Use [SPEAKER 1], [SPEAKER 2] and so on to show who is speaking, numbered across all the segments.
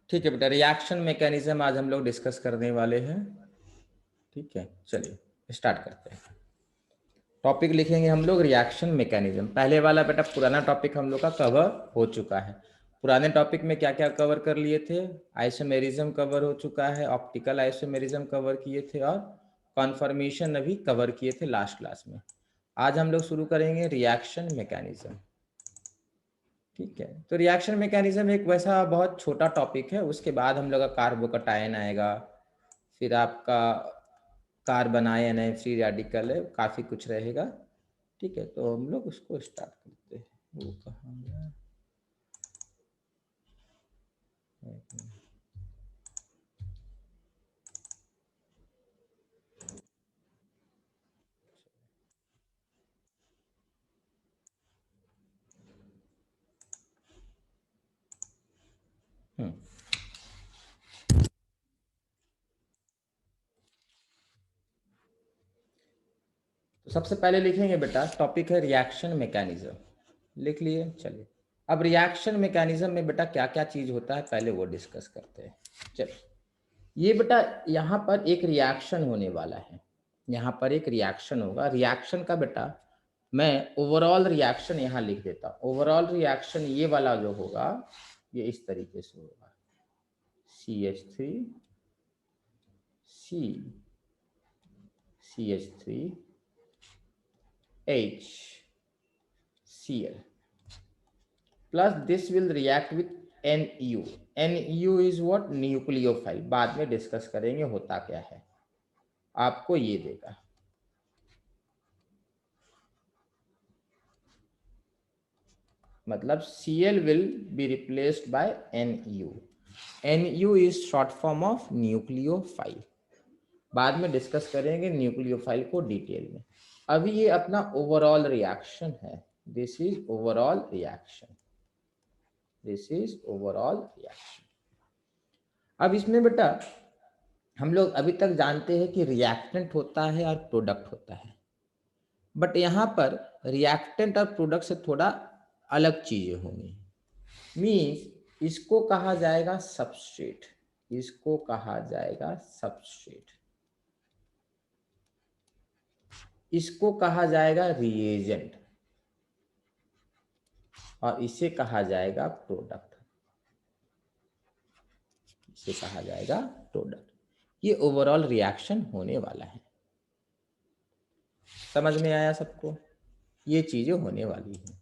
[SPEAKER 1] ठीक है बेटा, रिएक्शन मैकेनिज्म आज हम लोग डिस्कस करने वाले हैं। ठीक है, चलिए स्टार्ट करते हैं। टॉपिक लिखेंगे हम लोग रिएक्शन मैकेनिज्म। पहले वाला बेटा पुराना टॉपिक हम लोग का कवर हो चुका है। पुराने टॉपिक में क्या क्या कवर कर लिए थे? आइसोमेरिज्म कवर हो चुका है, ऑप्टिकल आइसोमेरिज्म कवर किए थे और कॉन्फर्मेशन अभी कवर किए थे लास्ट क्लास में। आज हम लोग शुरू करेंगे रिएक्शन मैकेनिज्म। ठीक है, तो रिएक्शन मैकेनिज्म एक वैसा बहुत छोटा टॉपिक है। उसके बाद हम लोग का कार्बोकटायन आएगा, फिर आपका कार्बन आयन है, फ्री रेडिकल है, काफ़ी कुछ रहेगा। ठीक है, तो हम लोग उसको स्टार्ट करते हैं। वो कहाँ गया? तो सबसे पहले लिखेंगे बेटा, टॉपिक है रिएक्शन मैकेनिज्म। लिख लिए? चलिए, अब रिएक्शन मैकेनिज्म में बेटा क्या क्या चीज़ होता है पहले वो डिस्कस करते हैं। चलिए, ये बेटा यहाँ पर एक रिएक्शन होने वाला है। यहाँ पर एक रिएक्शन होगा। रिएक्शन का बेटा मैं ओवरऑल रिएक्शन यहाँ लिख देता हूँ। ओवरऑल रिएक्शन ये वाला जो होगा ये इस तरीके से होगा, CH3 CH3 HCl plus this will react with NU. NU is what? Nucleophile. बाद में डिस्कस करेंगे होता क्या है। आपको ये देगा, मतलब Cl will be replaced by Nu. Nu is short form of nucleophile. बाद में डिस्कस करेंगे न्यूक्लियोफाइल को डिटेल में। अभी ये अपना ओवरऑल रिएक्शन है। This is overall reaction, this is overall reaction. अब इसमें बेटा हम लोग अभी तक जानते हैं कि रिएक्टेंट होता है और प्रोडक्ट होता है, बट यहाँ पर रिएक्टेंट और प्रोडक्ट से थोड़ा अलग चीजें होंगी। मीन्स इसको कहा जाएगा सबस्ट्रेट, इसको कहा जाएगा सबस्ट्रेट, इसको कहा जाएगा रिएजेंट और इसे कहा जाएगा प्रोडक्ट, इसे कहा जाएगा प्रोडक्ट। ये ओवरऑल रिएक्शन होने वाला है। समझ में आया सबको? ये चीजें होने वाली हैं।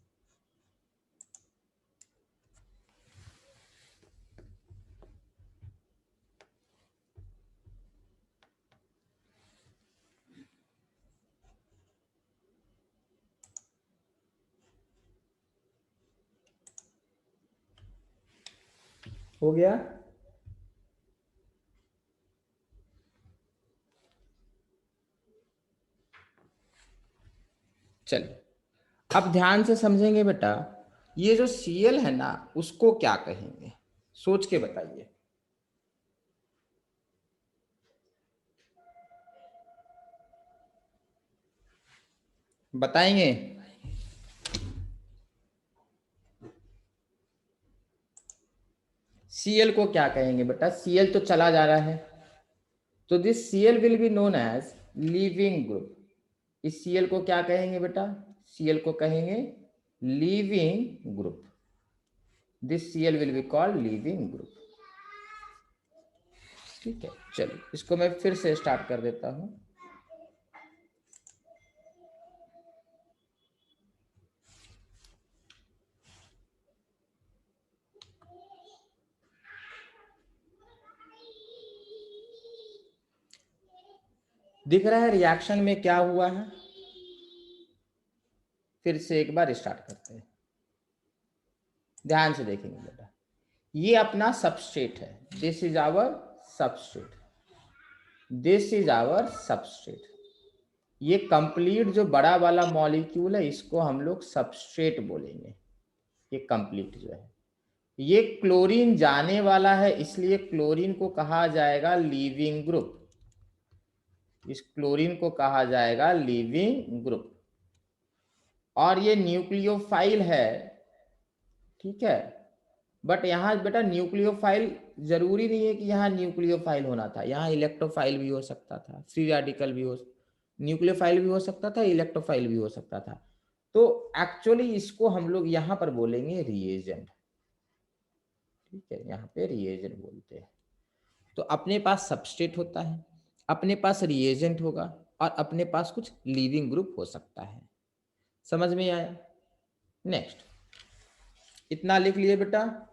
[SPEAKER 1] हो गया? चलिए, अब ध्यान से समझेंगे बेटा। ये जो Cl है ना, उसको क्या कहेंगे? सोच के बताइए। बताएंगे? Cl को क्या कहेंगे बेटा? Cl तो चला जा रहा है, तो this Cl will be known as leaving group. इस Cl को क्या कहेंगे बेटा? Cl को कहेंगे leaving group. This Cl will be called leaving group. ठीक है, चलिए इसको मैं फिर से स्टार्ट कर देता हूं। दिख रहा है रिएक्शन में क्या हुआ है? फिर से एक बार स्टार्ट करते हैं। ध्यान से देखेंगे बेटा, ये अपना सबस्ट्रेट है। This is our substrate, this is our substrate. ये कंप्लीट जो बड़ा वाला मॉलिक्यूल है इसको हम लोग सबस्ट्रेट बोलेंगे। ये कंप्लीट जो है, ये क्लोरीन जाने वाला है, इसलिए क्लोरीन को कहा जाएगा लीविंग ग्रुप। इस क्लोरीन को कहा जाएगा लीविंग ग्रुप। और ये न्यूक्लियोफाइल है, ठीक है। बट यहाँ बेटा न्यूक्लियोफाइल जरूरी नहीं है कि यहाँ न्यूक्लियोफाइल होना था, यहाँ इलेक्ट्रोफाइल भी हो सकता था, फ्री रेडिकल भी हो, न्यूक्लियोफाइल भी हो सकता था, इलेक्ट्रोफाइल भी हो सकता था। तो एक्चुअली इसको हम लोग यहाँ पर बोलेंगे रिएजेंट। ठीक है, यहाँ पे रिएजेंट बोलते हैं। तो अपने पास सबस्ट्रेट होता है, अपने पास रिएजेंट होगा, और अपने पास कुछ लीविंग ग्रुप हो सकता है। समझ में आया? नेक्स्ट, इतना लिख लिए बेटा।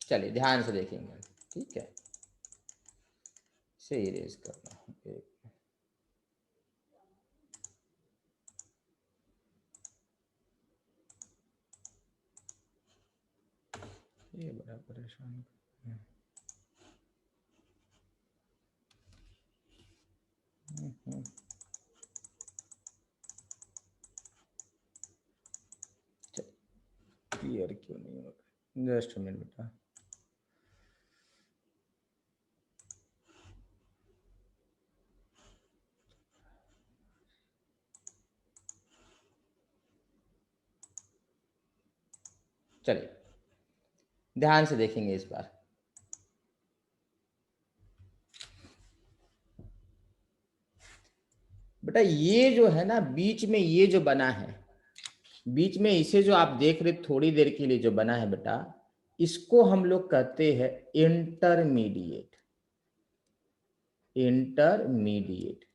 [SPEAKER 1] चलिए ध्यान से देखेंगे। ठीक है, इसे इरेज करना है। ये बड़ा परेशान है। क्लियर क्यों नहीं हो रहा? जस्ट मिनट बेटा। चलिए ध्यान से देखेंगे इस बार। बेटा ये जो है ना बीच में, ये जो बना है बीच में, इसे जो आप देख रहे थोड़ी देर के लिए जो बना है बेटा, इसको हम लोग कहते हैं इंटरमीडिएट। इंटरमीडिएट,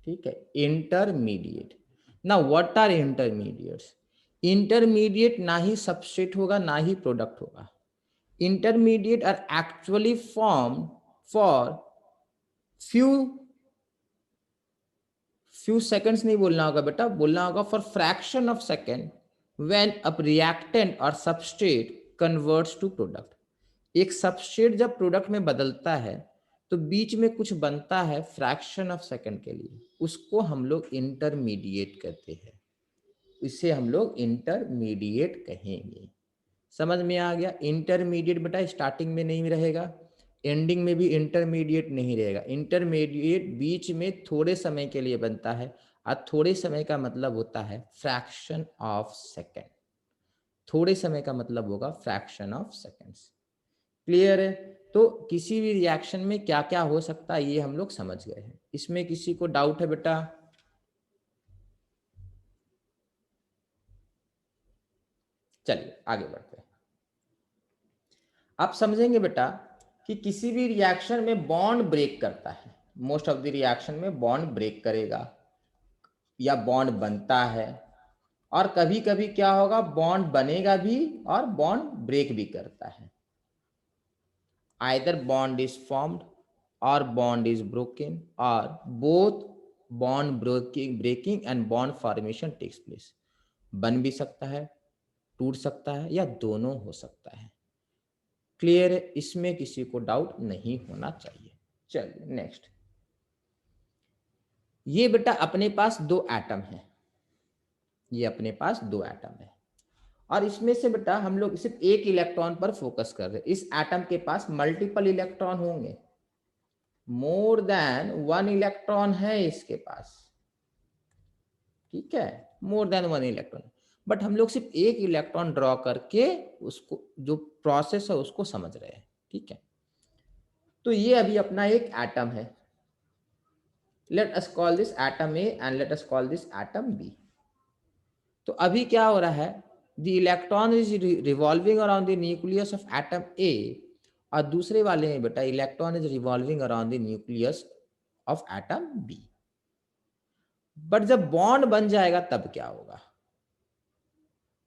[SPEAKER 1] ठीक है, इंटरमीडिएट। ना व्हाट आर इंटरमीडिएट्स? इंटरमीडिएट ना ही सबस्ट्रेट होगा ना ही प्रोडक्ट होगा। Intermediate are actually form for few seconds नहीं बोलना होगा बेटा, बोलना होगा for fraction of second when a reactant or substrate converts to product. एक सबस्ट्रेट जब प्रोडक्ट में बदलता है तो बीच में कुछ बनता है फ्रैक्शन ऑफ सेकेंड के लिए, उसको हम लोग इंटरमीडिएट कहते हैं। इसे हम लोग इंटरमीडिएट कहेंगे। समझ में आ गया? इंटरमीडिएट बेटा स्टार्टिंग में नहीं रहेगा, एंडिंग में भी इंटरमीडिएट नहीं रहेगा। इंटरमीडिएट बीच में थोड़े समय के लिए बनता है, और थोड़े समय का मतलब होता है फ्रैक्शन ऑफ सेकेंड। थोड़े समय का मतलब होगा फ्रैक्शन ऑफ सेकेंड्स। क्लियर है? तो किसी भी रिएक्शन में क्या क्या हो सकता है ये हम लोग समझ गए हैं। इसमें किसी को डाउट है बेटा? चलिए आगे बढ़ते हैं। आप समझेंगे बेटा कि किसी भी रिएक्शन में बॉन्ड ब्रेक करता है। मोस्ट ऑफ द रिएक्शन में बॉन्ड ब्रेक करेगा या बॉन्ड बनता है, और कभी कभी क्या होगा, बॉन्ड बनेगा भी और बॉन्ड ब्रेक भी करता है। Either bond is formed or bond is broken, or both bond breaking and bond formation takes place. बन भी सकता है, टूट सकता है, या दोनों हो सकता है। क्लियर है? इसमें किसी को डाउट नहीं होना चाहिए। चलिए नेक्स्ट। ये बेटा अपने पास दो एटम है, ये अपने पास दो एटम है, और इसमें से बेटा हम लोग सिर्फ एक इलेक्ट्रॉन पर फोकस कर रहे हैं। इस एटम के पास मल्टीपल इलेक्ट्रॉन होंगे, मोर देन वन इलेक्ट्रॉन है इसके पास। ठीक है, more than one electron, but हम लोग सिर्फ एक इलेक्ट्रॉन ड्रॉ करके उसको जो प्रोसेस है उसको समझ रहे हैं। ठीक है, तो ये अभी अपना एक एटम है। Let us call this atom A and let us call this atom B. तो अभी क्या हो रहा है, the electron is revolving around the nucleus of atom A, और दूसरे वाले में बेटा electron is revolving around the nucleus of atom B. But जब बॉन्ड बन जाएगा तब क्या होगा?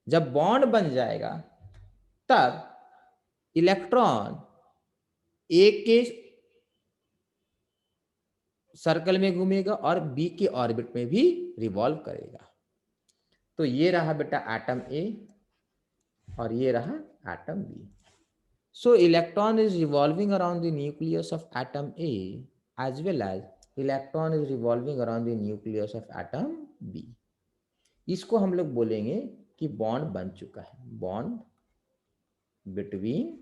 [SPEAKER 1] जब बॉन्ड बन जाएगा तब इलेक्ट्रॉन ए के सर्कल में घूमेगा और बी के ऑर्बिट में भी रिवॉल्व करेगा। तो ये रहा बेटा एटम ए और ये रहा atom B. So electron is revolving around the nucleus of atom A, as well as electron is revolving around the nucleus of atom B. इसको हम लोग बोलेंगे कि बॉन्ड बन चुका है, bond between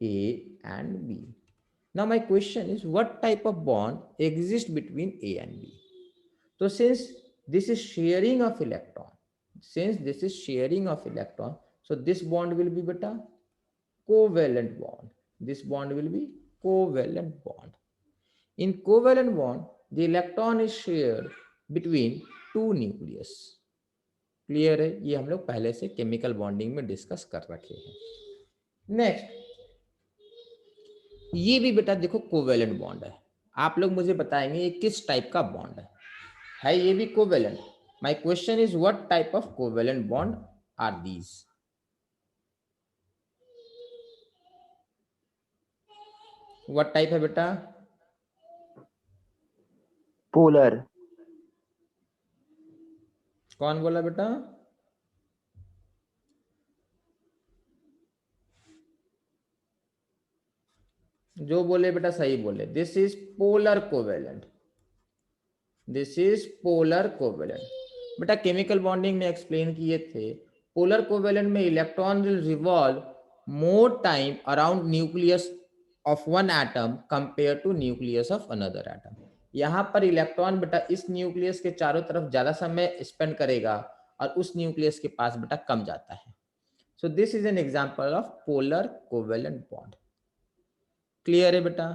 [SPEAKER 1] A and B। Now my question is, what type of bond exists between A and B? So since this is sharing of electron, so this bond will be beta covalent bond. This bond will be covalent bond. In covalent bond, the electron is shared between two nucleus. Clear है? ये हम लोग पहले से chemical bonding में discuss कर रखे हैं. नेक्स्ट, ये भी बेटा देखो कोवेलेंट बॉन्ड है. आप लोग मुझे बताएंगे ये किस टाइप का बॉन्ड है ये भी covalent. My question is what type of covalent bond are these? What type है बेटा?
[SPEAKER 2] पोलर.
[SPEAKER 1] कौन बोला बेटा? जो बोले बेटा सही बोले. This is polar covalent. This is polar covalent. बेटा केमिकल बॉन्डिंग में एक्सप्लेन किए थे, पोलर कोवेलेंट में electron will revolve more time around nucleus of one atom compare to nucleus of another atom. यहाँ पर इलेक्ट्रॉन बेटा इस न्यूक्लियस के चारों तरफ ज्यादा समय स्पेंड करेगा और उस न्यूक्लियस के पास बेटा कम जाता है. So this is an example of polar covalent bond. Clear है बेटा?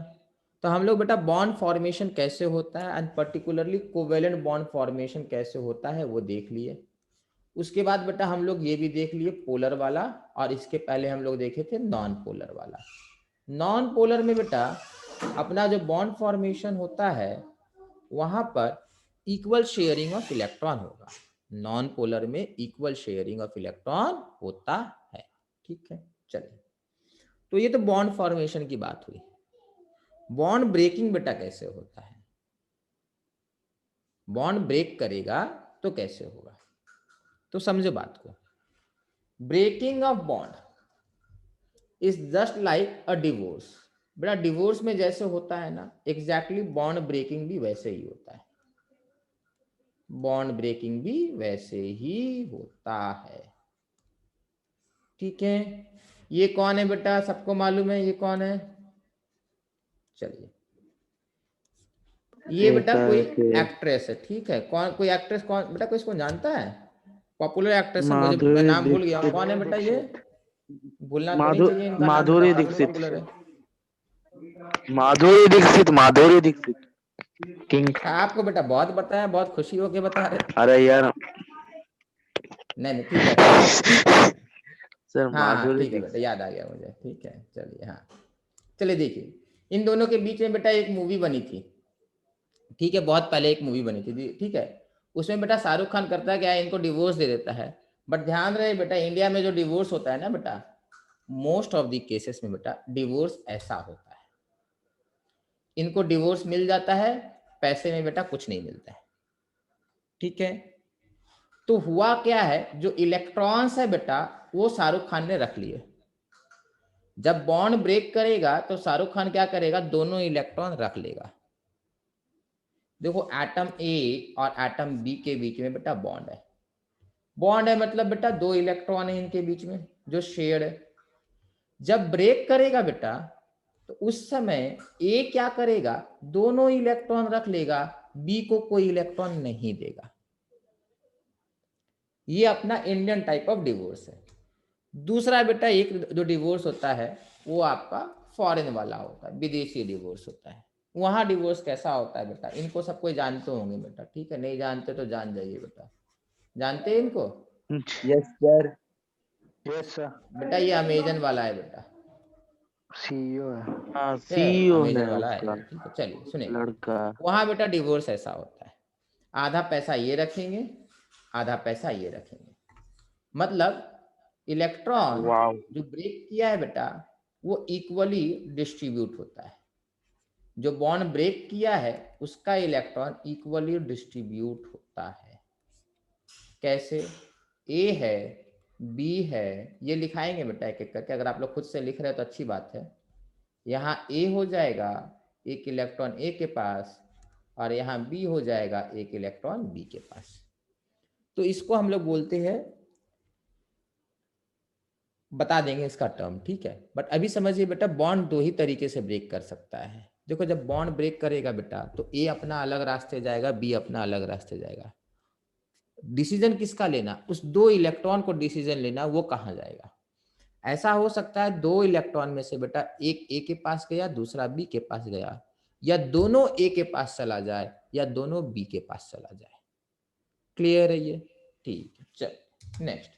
[SPEAKER 1] तो हम लोग बेटा बॉन्ड फॉर्मेशन कैसे होता है and particularly covalent bond formation कैसे होता है वो देख लिए. उसके बाद बेटा हम लोग ये भी देख लिए पोलर वाला, और इसके पहले हम लोग देखे थे नॉन पोलर वाला. नॉन पोलर में बेटा अपना जो बॉन्ड फॉर्मेशन होता है वहां पर इक्वल शेयरिंग ऑफ इलेक्ट्रॉन होगा. नॉन पोलर में इक्वल शेयरिंग ऑफ इलेक्ट्रॉन होता है. ठीक है, चलिए. तो ये तो बॉन्ड फॉर्मेशन की बात हुई. बॉन्ड ब्रेकिंग बेटा कैसे होता है? बॉन्ड ब्रेक करेगा तो कैसे होगा? तो समझो बात को. Breaking of bond is just like a divorce. बेटा डिवोर्स में जैसे होता है ना, एग्जैक्टली बॉन्ड ब्रेकिंग भी वैसे ही होता है. बॉन्ड ब्रेकिंग भी वैसे ही होता है. ठीक है. ये कौन है बेटा? सबको मालूम है ये कौन है? चलिए, ये बेटा कोई एक्ट्रेस है. ठीक है, कौन? कोई एक्ट्रेस कौन बेटा? कोई इसको जानता है? पॉपुलर एक्ट्रेस है, मुझे मैं नाम भूल गया. कौन है बेटा ये? भूलना तो नहीं चाहिए इनका नाम.
[SPEAKER 2] माधुरी दीक्षित.
[SPEAKER 1] पॉपुलर है.
[SPEAKER 2] माधुरी दीक्षित. माधुरी दीक्षित. किंग.
[SPEAKER 1] आपको बेटा बहुत बताया, बहुत खुशी होके बता रहे.
[SPEAKER 2] अरे यार
[SPEAKER 1] नहीं ठीक है
[SPEAKER 2] सर.
[SPEAKER 1] हाँ ठीक है बेटा, याद आ गया मुझे. ठीक है, चलिए. हाँ चलिए, देखिए इन दोनों के बीच में बेटा एक मूवी बनी थी. ठीक है, बहुत पहले एक मूवी बनी थी. ठीक है, उसमें बेटा शाहरुख खान करता क्या है, इनको डिवोर्स दे देता है. बट ध्यान रहे बेटा, इंडिया में जो डिवोर्स होता है ना बेटा, मोस्ट ऑफ द केसेस में बेटा डिवोर्स ऐसा होता है, इनको डिवोर्स मिल जाता है, पैसे में बेटा कुछ नहीं मिलता है. ठीक है, तो हुआ क्या है, जो इलेक्ट्रॉन्स है बेटा वो शाहरुख खान ने रख लिए. जब बॉन्ड ब्रेक करेगा तो शाहरुख खान क्या करेगा, दोनों इलेक्ट्रॉन रख लेगा. देखो एटम ए और एटम बी के बीच में बेटा बॉन्ड है. बॉन्ड है मतलब बेटा दो इलेक्ट्रॉन है इनके बीच में जो शेयर्ड है. जब ब्रेक करेगा बेटा तो उस समय ए क्या करेगा, दोनों इलेक्ट्रॉन रख लेगा, बी को कोई इलेक्ट्रॉन नहीं देगा. ये अपना इंडियन टाइप ऑफ डिवोर्स है. दूसरा बेटा एक जो डिवोर्स होता है वो आपका फॉरेन वाला होता है, विदेशी डिवोर्स होता है. वहां डिवोर्स कैसा होता है बेटा, इनको सब कोई जानते होंगे बेटा. ठीक है, नहीं जानते तो जान जाइए बेटा. जानते हैं इनको?
[SPEAKER 2] Yes sir. Yes sir.
[SPEAKER 1] बेटा ये अमेजन वाला है बेटा.
[SPEAKER 2] सीईओ है. हाँ सीईओ
[SPEAKER 1] अमेजन
[SPEAKER 2] है
[SPEAKER 1] वाला है.
[SPEAKER 2] उसका
[SPEAKER 1] ठीक है, चलिए सुनिए.
[SPEAKER 2] लड़का.
[SPEAKER 1] वहां बेटा डिवोर्स ऐसा होता है, आधा पैसा ये रखेंगे, आधा पैसा ये रखेंगे. मतलब इलेक्ट्रॉन जो ब्रेक किया है बेटा वो इक्वली डिस्ट्रीब्यूट होता है. जो बॉन्ड ब्रेक किया है उसका इलेक्ट्रॉन इक्वली डिस्ट्रीब्यूट होता है. कैसे? ए है, बी है, ये लिखाएंगे बेटा एक एक करके. अगर आप लोग खुद से लिख रहे हैं तो अच्छी बात है. यहाँ ए हो जाएगा, एक इलेक्ट्रॉन ए के पास, और यहाँ बी हो जाएगा, एक इलेक्ट्रॉन बी के पास. तो इसको हम लोग बोलते हैं बता देंगे इसका टर्म, ठीक है। बट अभी समझिए बेटा, बॉन्ड दो ही तरीके से ब्रेक कर सकता है। देखो जब बॉन्ड ब्रेक करेगा बेटा, तो ए अपना अलग रास्ते जाएगा, बी अपना अलग रास्ते जाएगा। डिसीजन किसका लेना, उस दो इलेक्ट्रॉन को डिसीजन लेना, वो कहाँ जाएगा। ऐसा हो सकता है दो इलेक्ट्रॉन में से बेटा एक ए के पास गया, दूसरा बी के पास गया, या दोनों ए के पास चला जाए या दोनों बी के पास चला जाए। क्लियर है ये? ठीक है, चल नेक्स्ट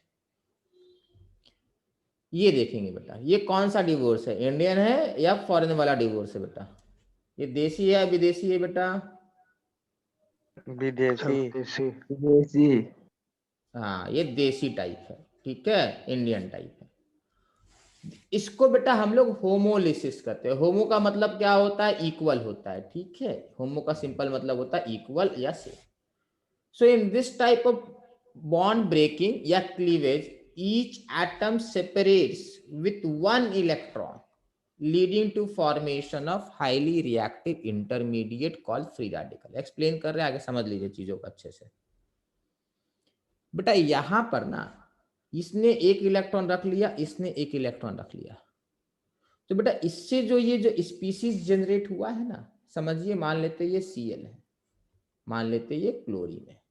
[SPEAKER 1] ये देखेंगे बेटा, ये कौन सा डिवोर्स है, इंडियन है या फॉरेन वाला डिवोर्स है बेटा? ये देसी है या विदेशी है बेटा?
[SPEAKER 2] विदेशी। विदेशी।
[SPEAKER 1] हाँ ये देसी टाइप है, ठीक है, इंडियन टाइप है। इसको बेटा हम लोग होमोलिसिस करते हैं। होमो का मतलब क्या होता है, इक्वल होता है, ठीक है। होमो का सिंपल मतलब होता है इक्वल या same. So in this type of bond breaking या cleavage, each atom separates with one electron, leading to formation of highly reactive intermediate called free radical। Explain कर रहे हैं, आगे समझ लीजिए चीजों को अच्छे से। बेटा यहां पर ना, इसने एक इलेक्ट्रॉन रख लिया, इसने एक इलेक्ट्रॉन रख लिया, तो बेटा इससे जो ये जो स्पीसीज जनरेट हुआ है ना, समझिए मान लेते ये Cl है, मान लेते ये क्लोरीन है।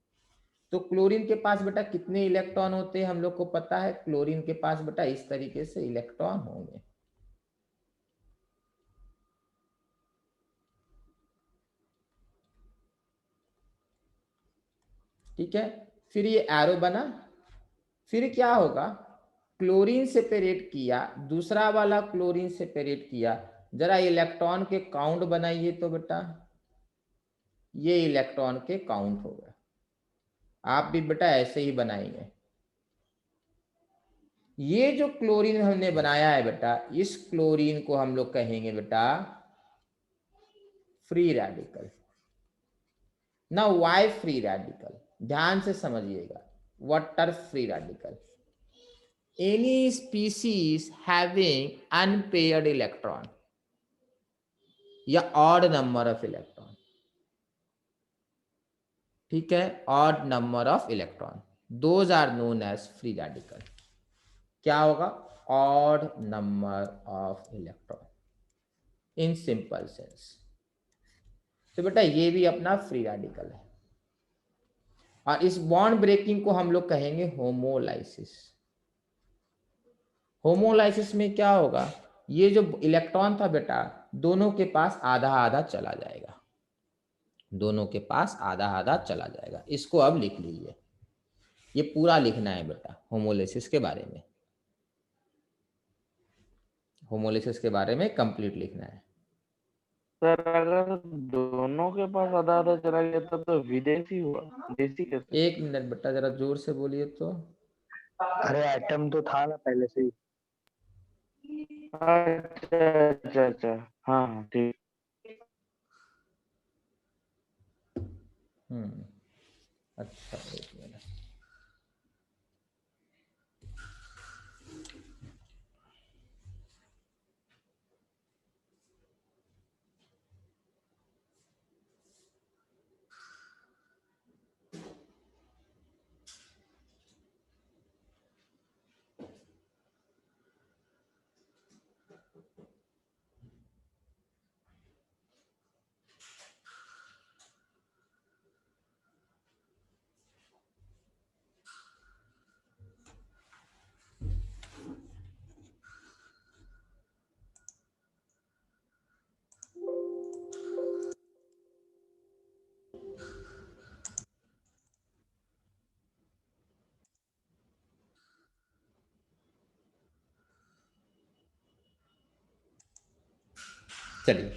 [SPEAKER 1] तो क्लोरीन के पास बेटा कितने इलेक्ट्रॉन होते हैं हम लोग को पता है। क्लोरीन के पास बेटा इस तरीके से इलेक्ट्रॉन होंगे, ठीक है। फिर ये एरो बना, फिर क्या होगा, क्लोरीन सेपरेट किया, दूसरा वाला क्लोरीन सेपरेट किया, जरा इलेक्ट्रॉन के काउंट बनाइए तो बेटा, ये इलेक्ट्रॉन के काउंट हो गए। आप भी बेटा ऐसे ही बनाएंगे। ये जो क्लोरीन हमने बनाया है बेटा, इस क्लोरीन को हम लोग कहेंगे बेटा फ्री रेडिकल। ना वाई फ्री रेडिकल, ध्यान से समझिएगा, what are free radical? Any species having unpaired electron या ऑड नंबर ऑफ इलेक्ट्रॉन, ठीक है, odd number of electron, those are known as free radical. क्या होगा, odd number of electron in simple sense. तो बेटा ये भी अपना फ्री रेडिकल है। और इस बॉन्ड ब्रेकिंग को हम लोग कहेंगे होमोलाइसिस। होमोलाइसिस में क्या होगा, ये जो इलेक्ट्रॉन था बेटा, दोनों के पास आधा आधा चला जाएगा, दोनों के पास आधा आधा चला जाएगा। इसको अब लिख लीजिए, ये पूरा लिखना है बेटा होमोलाइसिस के बारे में, होमोलाइसिस के बारे में कंप्लीट लिखना है।
[SPEAKER 2] सर अगर दोनों के पास आधा आधा चला गया तब तो विदेशी हुआ, देसी कैसे?
[SPEAKER 1] एक मिनट बेटा, जरा जोर से बोलिए तो।
[SPEAKER 2] अरे एटम तो था ना पहले से ही। अच्छा अच्छा अच्छा, हाँ हाँ ठीक।
[SPEAKER 1] अच्छा एक मिनट, चलिए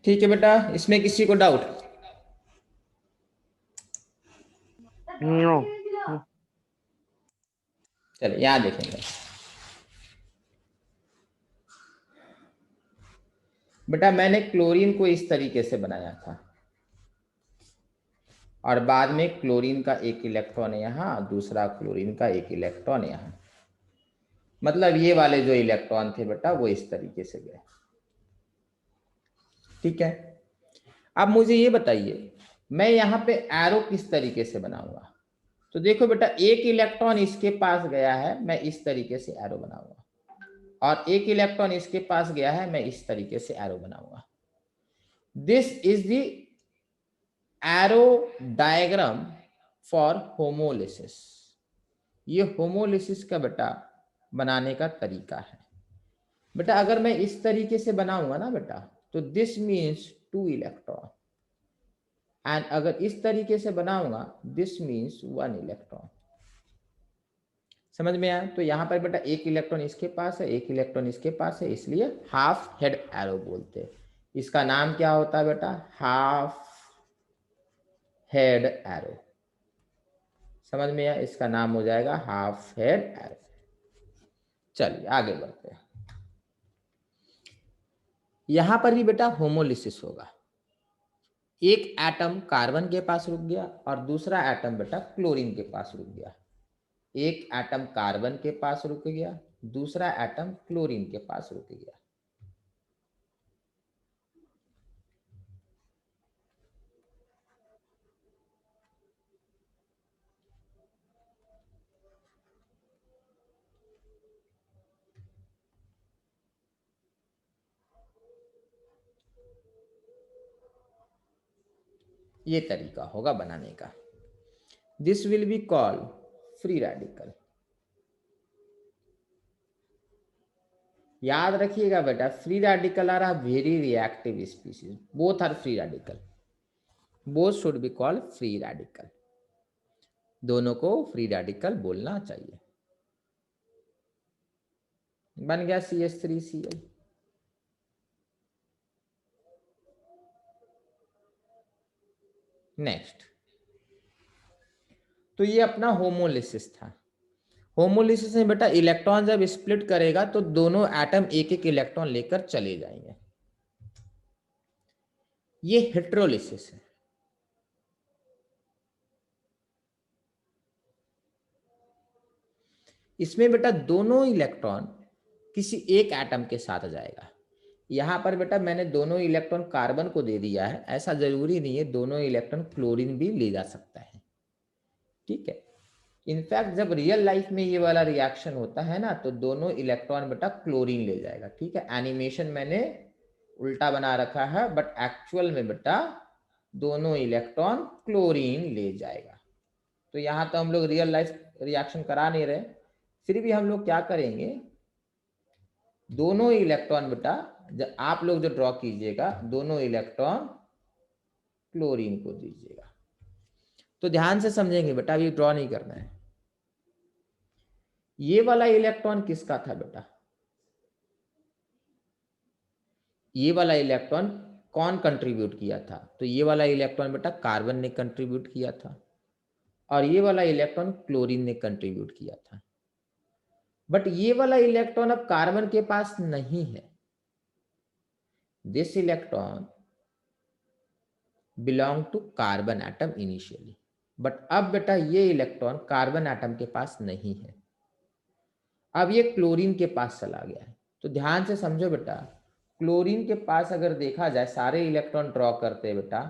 [SPEAKER 1] ठीक है बेटा, इसमें किसी को डाउट?
[SPEAKER 2] नो।
[SPEAKER 1] चलिए यहां देखेंगे बेटा, मैंने क्लोरीन को इस तरीके से बनाया था, और बाद में क्लोरीन का एक इलेक्ट्रॉन यहाँ, दूसरा क्लोरीन का एक इलेक्ट्रॉन यहाँ, मतलब ये वाले जो इलेक्ट्रॉन थे बेटा वो इस तरीके से गए, ठीक है। अब मुझे ये बताइए मैं यहाँ पे एरो किस तरीके से बनाऊंगा। तो देखो बेटा एक इलेक्ट्रॉन इसके पास गया है, मैं इस तरीके से एरो बनाऊंगा, और एक इलेक्ट्रॉन इसके पास गया है, मैं इस तरीके से एरो बनाऊंगा। This is the arrow diagram for homolysis. ये होमोलिसिस का बेटा बनाने का तरीका है। बेटा अगर मैं इस तरीके से बनाऊंगा ना बेटा, तो दिस मीन्स 2 इलेक्ट्रॉन, एंड अगर इस तरीके से बनाऊंगा दिस मीन्स 1 इलेक्ट्रॉन। समझ में आया? तो यहां पर बेटा एक इलेक्ट्रॉन इसके पास है, एक इलेक्ट्रॉन इसके पास है, इसलिए हाफ हेड एरो बोलते हैं। इसका नाम क्या होता है बेटा? Half head arrow. समझ में आया? इसका नाम हो जाएगा हाफ हेड एरो। चलिए आगे बढ़ते हैं। यहां पर भी बेटा होमोलिसिस होगा। एक एटम कार्बन के पास रुक गया और दूसरा एटम बेटा क्लोरीन के पास रुक गया। एक एटम कार्बन के पास रुक गया, दूसरा एटम क्लोरीन के पास रुक गया। ये तरीका होगा बनाने का। This will be called free radical. याद रखिएगा बेटा free radical are very reactive species, both are free radical, both should be called free radical. दोनों को फ्री रेडिकल बोलना चाहिए। बन गया CH3Cl। नेक्स्ट, तो ये अपना होमोलिसिस था। होमोलिसिस में बेटा इलेक्ट्रॉन जब स्प्लिट करेगा तो दोनों एटम एक एक इलेक्ट्रॉन लेकर चले जाएंगे। ये हेट्रोलिसिस है। इसमें बेटा दोनों इलेक्ट्रॉन किसी एक एटम के साथ जाएगा। यहां पर बेटा मैंने दोनों इलेक्ट्रॉन कार्बन को दे दिया है, ऐसा जरूरी नहीं है, दोनों इलेक्ट्रॉन क्लोरीन भी ले जा सकता है। ठीक है, इनफैक्ट जब रियल लाइफ में ये वाला रिएक्शन होता है ना तो दोनों इलेक्ट्रॉन बेटा क्लोरीन ले जाएगा। ठीक है, एनिमेशन मैंने उल्टा बना रखा है, बट एक्चुअल में बेटा दोनों इलेक्ट्रॉन क्लोरीन ले जाएगा। तो यहां तो हम लोग रियल लाइफ रिएक्शन करा नहीं रहे, फिर भी हम लोग क्या करेंगे, दोनों इलेक्ट्रॉन बेटा आप लोग जो ड्रॉ कीजिएगा दोनों इलेक्ट्रॉन क्लोरीन को दीजिएगा। तो ध्यान से समझेंगे बेटा, अभी ड्रॉ नहीं करना है। ये वाला इलेक्ट्रॉन किसका था बेटा? ये वाला इलेक्ट्रॉन कौन कंट्रीब्यूट किया था? तो ये वाला इलेक्ट्रॉन बेटा कार्बन ने कंट्रीब्यूट किया था, और ये वाला इलेक्ट्रॉन क्लोरीन ने कंट्रीब्यूट किया था। बट ये वाला इलेक्ट्रॉन अब कार्बन के पास नहीं है। This electron belong to carbon atom initially, but अब बेटा ये इलेक्ट्रॉन कार्बन एटम के पास नहीं है, अब ये क्लोरीन के पास चला गया है। तो ध्यान से समझो बेटा, क्लोरीन के पास अगर देखा जाए सारे इलेक्ट्रॉन ड्रॉ करते हैं बेटा,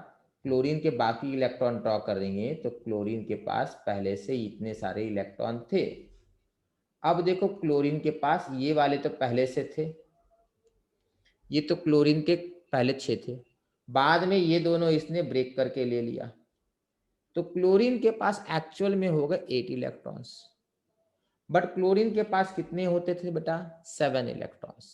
[SPEAKER 1] क्लोरीन के बाकी इलेक्ट्रॉन ड्रॉ करेंगे तो क्लोरीन के पास पहले से इतने सारे इलेक्ट्रॉन थे। अब देखो क्लोरीन के पास ये वाले तो पहले से थे, ये तो क्लोरीन के पहले 6 थे, बाद में ये दोनों इसने ब्रेक करके ले लिया, तो क्लोरीन के पास एक्चुअल में होगा 8 इलेक्ट्रॉन्स, बट क्लोरीन के पास कितने होते थे बेटा? 7 इलेक्ट्रॉन्स।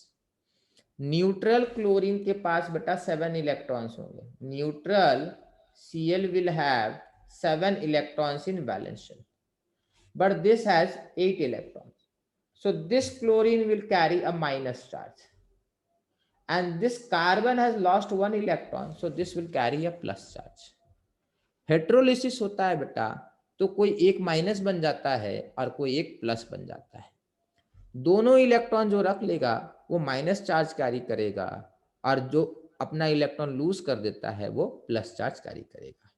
[SPEAKER 1] न्यूट्रल क्लोरीन के पास बेटा 7 इलेक्ट्रॉन्स होंगे। Neutral Cl will have 7 electrons in valence shell, but this has 8 electrons. So this chlorine will carry a minus charge, and this carbon has lost 1 electron, so this will carry a plus charge. हेट्रोलिसिस होता है बेटा तो कोई एक minus बन जाता है और कोई एक प्लस बन जाता है। दोनों इलेक्ट्रॉन जो रख लेगा वो माइनस चार्ज कैरी करेगा, और जो अपना इलेक्ट्रॉन लूज कर देता है वो प्लस चार्ज कैरी करेगा।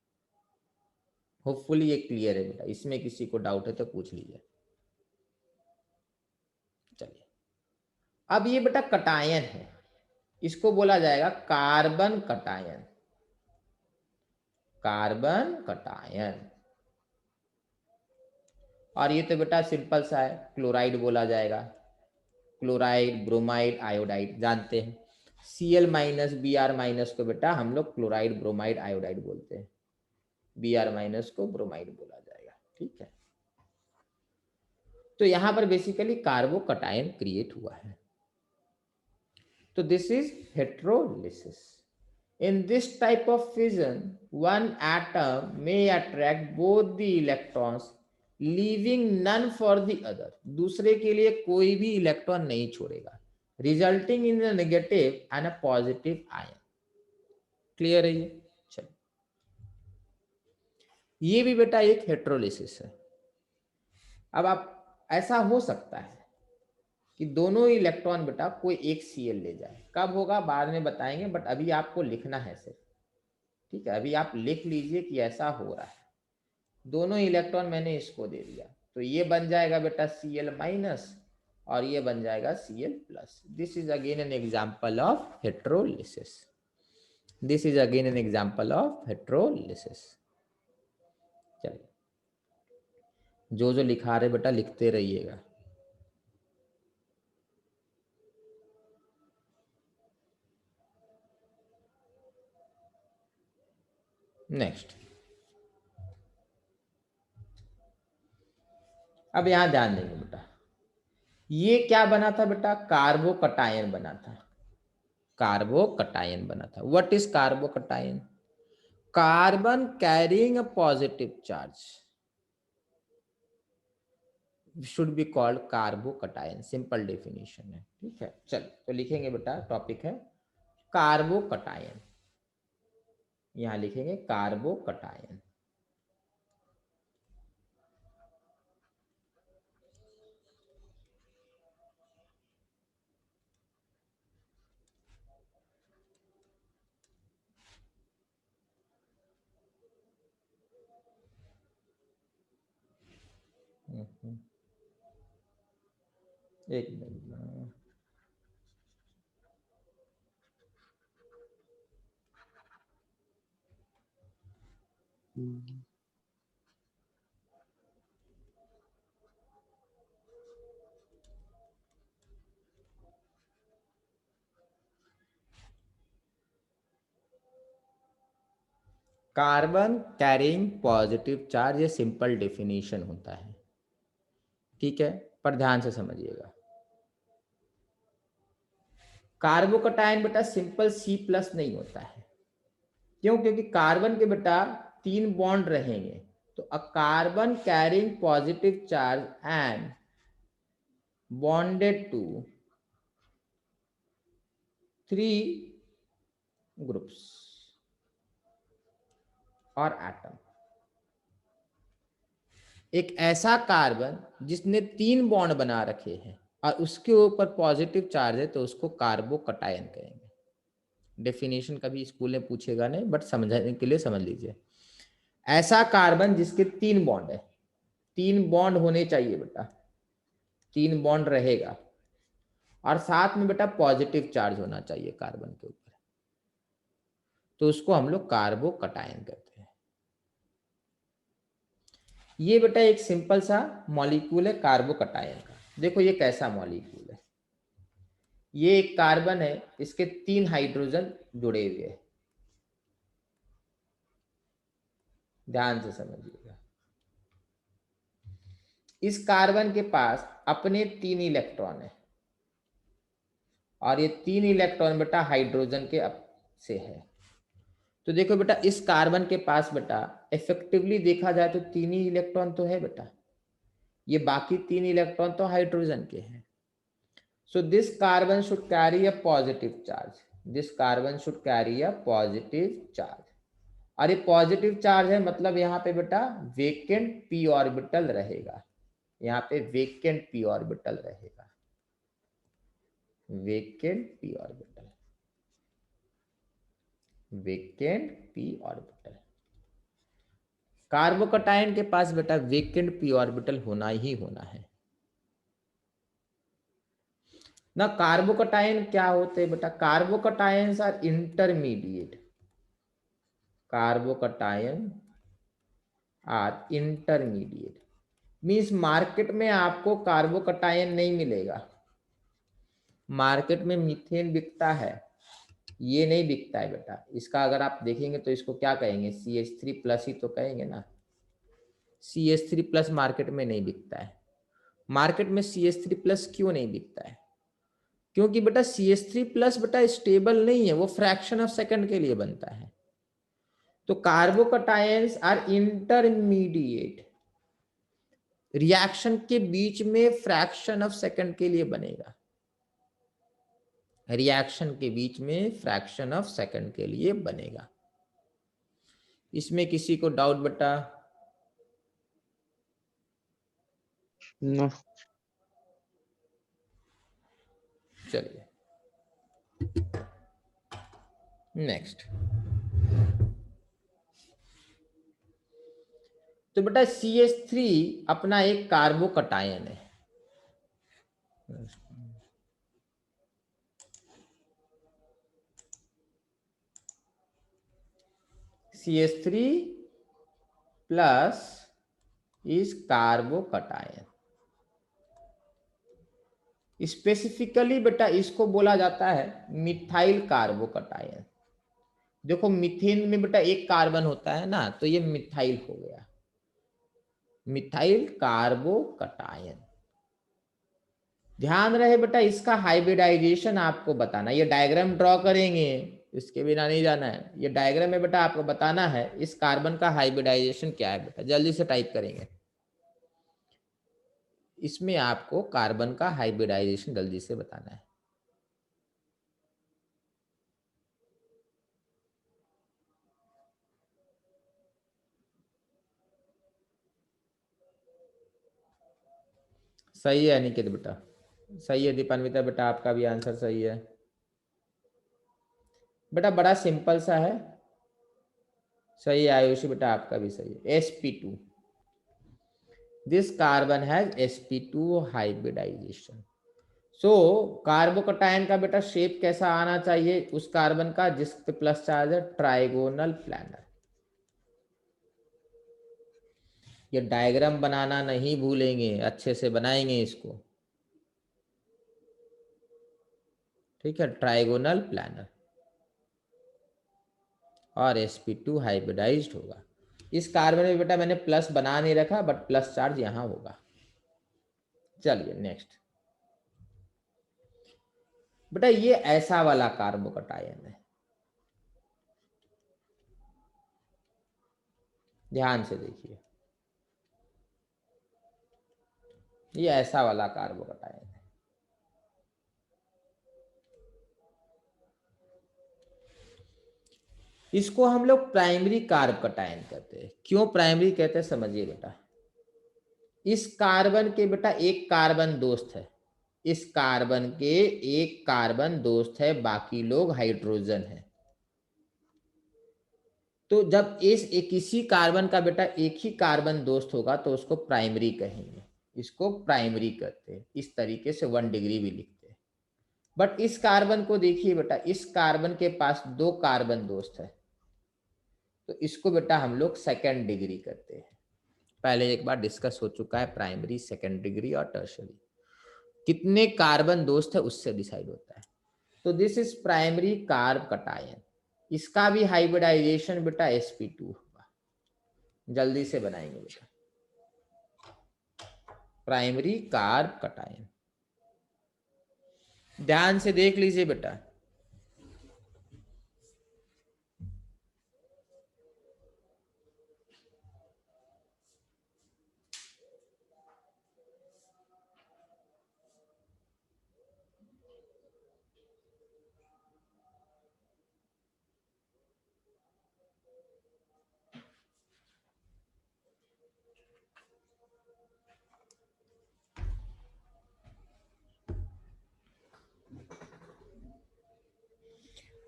[SPEAKER 1] होपफुली ये क्लियर है बेटा, इसमें किसी को डाउट है तो पूछ लीजिए। चलिए, अब ये बेटा कटायन है, इसको बोला जाएगा कार्बन कटायन। Carbon cation. और ये तो बेटा सिंपल सा है, क्लोराइड बोला जाएगा, क्लोराइड, ब्रोमाइड, आयोडाइड जानते हैं। Cl माइनस Br माइनस को बेटा हम लोग क्लोराइड, ब्रोमाइड, आयोडाइड बोलते हैं, Br माइनस को ब्रोमाइड बोला जाएगा। ठीक है, तो यहां पर बेसिकली कार्बोकटायन क्रिएट हुआ है। तो this is heterolysis. In this type of fission, one atom may attract both the electrons, leaving none for the other. दूसरे के लिए कोई भी इलेक्ट्रॉन नहीं छोड़ेगा, resulting in a negative and a positive ion. Clear है ये? चलो, ये भी बेटा एक हेट्रोलिसिस है। अब आप, ऐसा हो सकता है कि दोनों इलेक्ट्रॉन बेटा कोई एक Cl ले जाए, कब होगा बाद में बताएंगे, बट अभी आपको लिखना है सिर्फ। ठीक है, अभी आप लिख लीजिए कि ऐसा हो रहा है। दोनों इलेक्ट्रॉन मैंने इसको दे दिया, तो ये बन जाएगा बेटा Cl माइनस और ये बन जाएगा Cl plus. This is again an example of heterolysis. This is again an example of heterolysis. चलिए, जो जो लिखा रहे बेटा लिखते रहिएगा। नेक्स्ट, अब यहां ध्यान देंगे बेटा, ये क्या बना था बेटा? कार्बोकटायन बना था। कार्बोकटायन बना था। What is carbocation? Carbon carrying a positive charge should be called carbocation. Simple definition है। ठीक है, चल तो लिखेंगे बेटा, टॉपिक है कार्बोकटायन। यहां लिखेंगे कार्बोकटायन। एक minute. Carbon carrying positive charge, ये सिंपल डेफिनेशन होता है। ठीक है, पर ध्यान से समझिएगा। कार्बोकटायन बेटा सिंपल C प्लस नहीं होता है। क्यों? क्योंकि कार्बन के बेटा 3 बॉन्ड रहेंगे, तो a carbon carrying positive charge and bonded to 3 groups और एटम। एक ऐसा कार्बन जिसने 3 बॉन्ड बना रखे हैं और उसके ऊपर पॉजिटिव चार्ज है, तो उसको कार्बोकटायन कहेंगे। डेफिनेशन कभी स्कूल में पूछेगा नहीं, बट समझने के लिए समझ लीजिए। ऐसा कार्बन जिसके 3 बॉन्ड है, 3 बॉन्ड होने चाहिए बेटा, 3 बॉन्ड रहेगा और साथ में बेटा पॉजिटिव चार्ज होना चाहिए कार्बन के ऊपर, तो उसको हम लोग कार्बोकटायन कहते हैं। ये बेटा एक सिंपल सा मॉलिक्यूल है कार्बोकटायन का। देखो ये कैसा मॉलिक्यूल है। ये एक कार्बन है, इसके 3 हाइड्रोजन जुड़े हुए हैं। ध्यान से समझिएगा। इस कार्बन के पास अपने 3 इलेक्ट्रॉन है और ये 3 इलेक्ट्रॉन बेटा हाइड्रोजन के से है। तो देखो बेटा, इस कार्बन के पास बेटा इफेक्टिवली देखा जाए तो 3 ही इलेक्ट्रॉन तो है बेटा, ये बाकी 3 इलेक्ट्रॉन तो हाइड्रोजन के हैं। So this carbon should carry a positive charge. This carbon should carry a positive charge. और ये पॉजिटिव चार्ज है, मतलब यहाँ पे बेटा वेकेंट p ऑर्बिटल रहेगा। यहाँ पे वेकेंट p ऑर्बिटल रहेगा, vacant p orbital, vacant p orbital. Carbocation के पास बेटा वेकेंट p ऑर्बिटल होना ही होना है ना। कार्बोकटायन क्या होते हैं बेटा? Carbocations are intermediate. Carbocation are intermediate. Means market में आपको कार्बोकटायन नहीं मिलेगा, मार्केट में मीथेन बिकता है, ये नहीं बिकता है बेटा। इसका अगर आप देखेंगे तो इसको क्या कहेंगे, CH3+ ही तो कहेंगे ना। CH3+ मार्केट में नहीं बिकता है। मार्केट में CH3+ क्यों नहीं बिकता है? क्योंकि बेटा CH3+ बेटा स्टेबल नहीं है, वो फ्रैक्शन ऑफ सेकंड के लिए बनता है। तो कार्बोकटायंस आर इंटरमीडिएट, रिएक्शन के बीच में फ्रैक्शन ऑफ सेकंड के लिए बनेगा, रिएक्शन के बीच में फ्रैक्शन ऑफ सेकंड के लिए बनेगा। इसमें किसी को डाउट बेटा?
[SPEAKER 2] न,
[SPEAKER 1] चलिए नेक्स्ट। तो बेटा CH3 अपना एक कार्बोकटायन है, CH3+ इज कार्बोकटायन। स्पेसिफिकली बेटा इसको बोला जाता है मिथाइल कार्बोकटायन। देखो मीथेन में बेटा एक कार्बन होता है ना, तो ये मिथाइल हो गया, मिथाइल कार्बोकटायन। ध्यान रहे बेटा इसका हाइब्रिडाइजेशन आपको बताना, ये डायग्राम ड्रॉ करेंगे, इसके बिना नहीं जाना है। ये डायग्राम में बेटा आपको बताना है इस कार्बन का हाइब्रिडाइजेशन क्या है बेटा, जल्दी से टाइप करेंगे। इसमें आपको कार्बन का हाइब्रिडाइजेशन जल्दी से बताना है। सही है अनिकेत बेटा, सही है। दीपान्विता बेटा आपका भी आंसर सही है बेटा, बड़ा सिंपल सा है। सही है आयुषी बेटा, आपका भी सही है। sp2, this carbon has sp2 hybridization. So carbocation का बेटा शेप कैसा आना चाहिए उस कार्बन का जिस पे प्लस चार्ज है, ट्राइगोनल प्लानर। ये डायग्राम बनाना नहीं भूलेंगे, अच्छे से बनाएंगे इसको, ठीक है। ट्राइगोनल प्लानर और sp2 हाइब्रिडाइज्ड होगा। इस कार्बन में बेटा मैंने प्लस बना नहीं रखा, बट प्लस चार्ज यहां होगा। चलिए नेक्स्ट बेटा, ये ऐसा वाला कार्बोकटायन है, ध्यान से देखिए, ये ऐसा वाला कार्बोकटायन है। इसको हम लोग प्राइमरी कार्बोकटायन कहते हैं। क्यों प्राइमरी कहते हैं समझिए बेटा। इस कार्बन के बेटा एक कार्बन दोस्त है, इस कार्बन के एक कार्बन दोस्त है, बाकी लोग हाइड्रोजन है। तो जब एक किसी कार्बन का बेटा एक ही कार्बन दोस्त होगा तो उसको प्राइमरी कहेंगे, इसको प्राइमरी कहते हैं। इस तरीके से 1 डिग्री भी लिखते हैं। बट इस कार्बन को देखिए बेटा, इस कार्बन के पास 2 कार्बन दोस्त है, तो इसको बेटा हम लोग सेकेंड डिग्री कहते हैं। पहले एक बार डिस्कस हो चुका है, प्राइमरी, सेकेंड डिग्री और टर्शरी कितने कार्बन दोस्त है उससे डिसाइड होता है। तो दिस इज प्राइमरी कार्बोकटायन। इसका भी हाइब्रिडाइजेशन बेटा sp2 होगा, जल्दी से बनाएंगे बेटा। प्राइमरी कार्बोकटायन, ध्यान से देख लीजिए बेटा।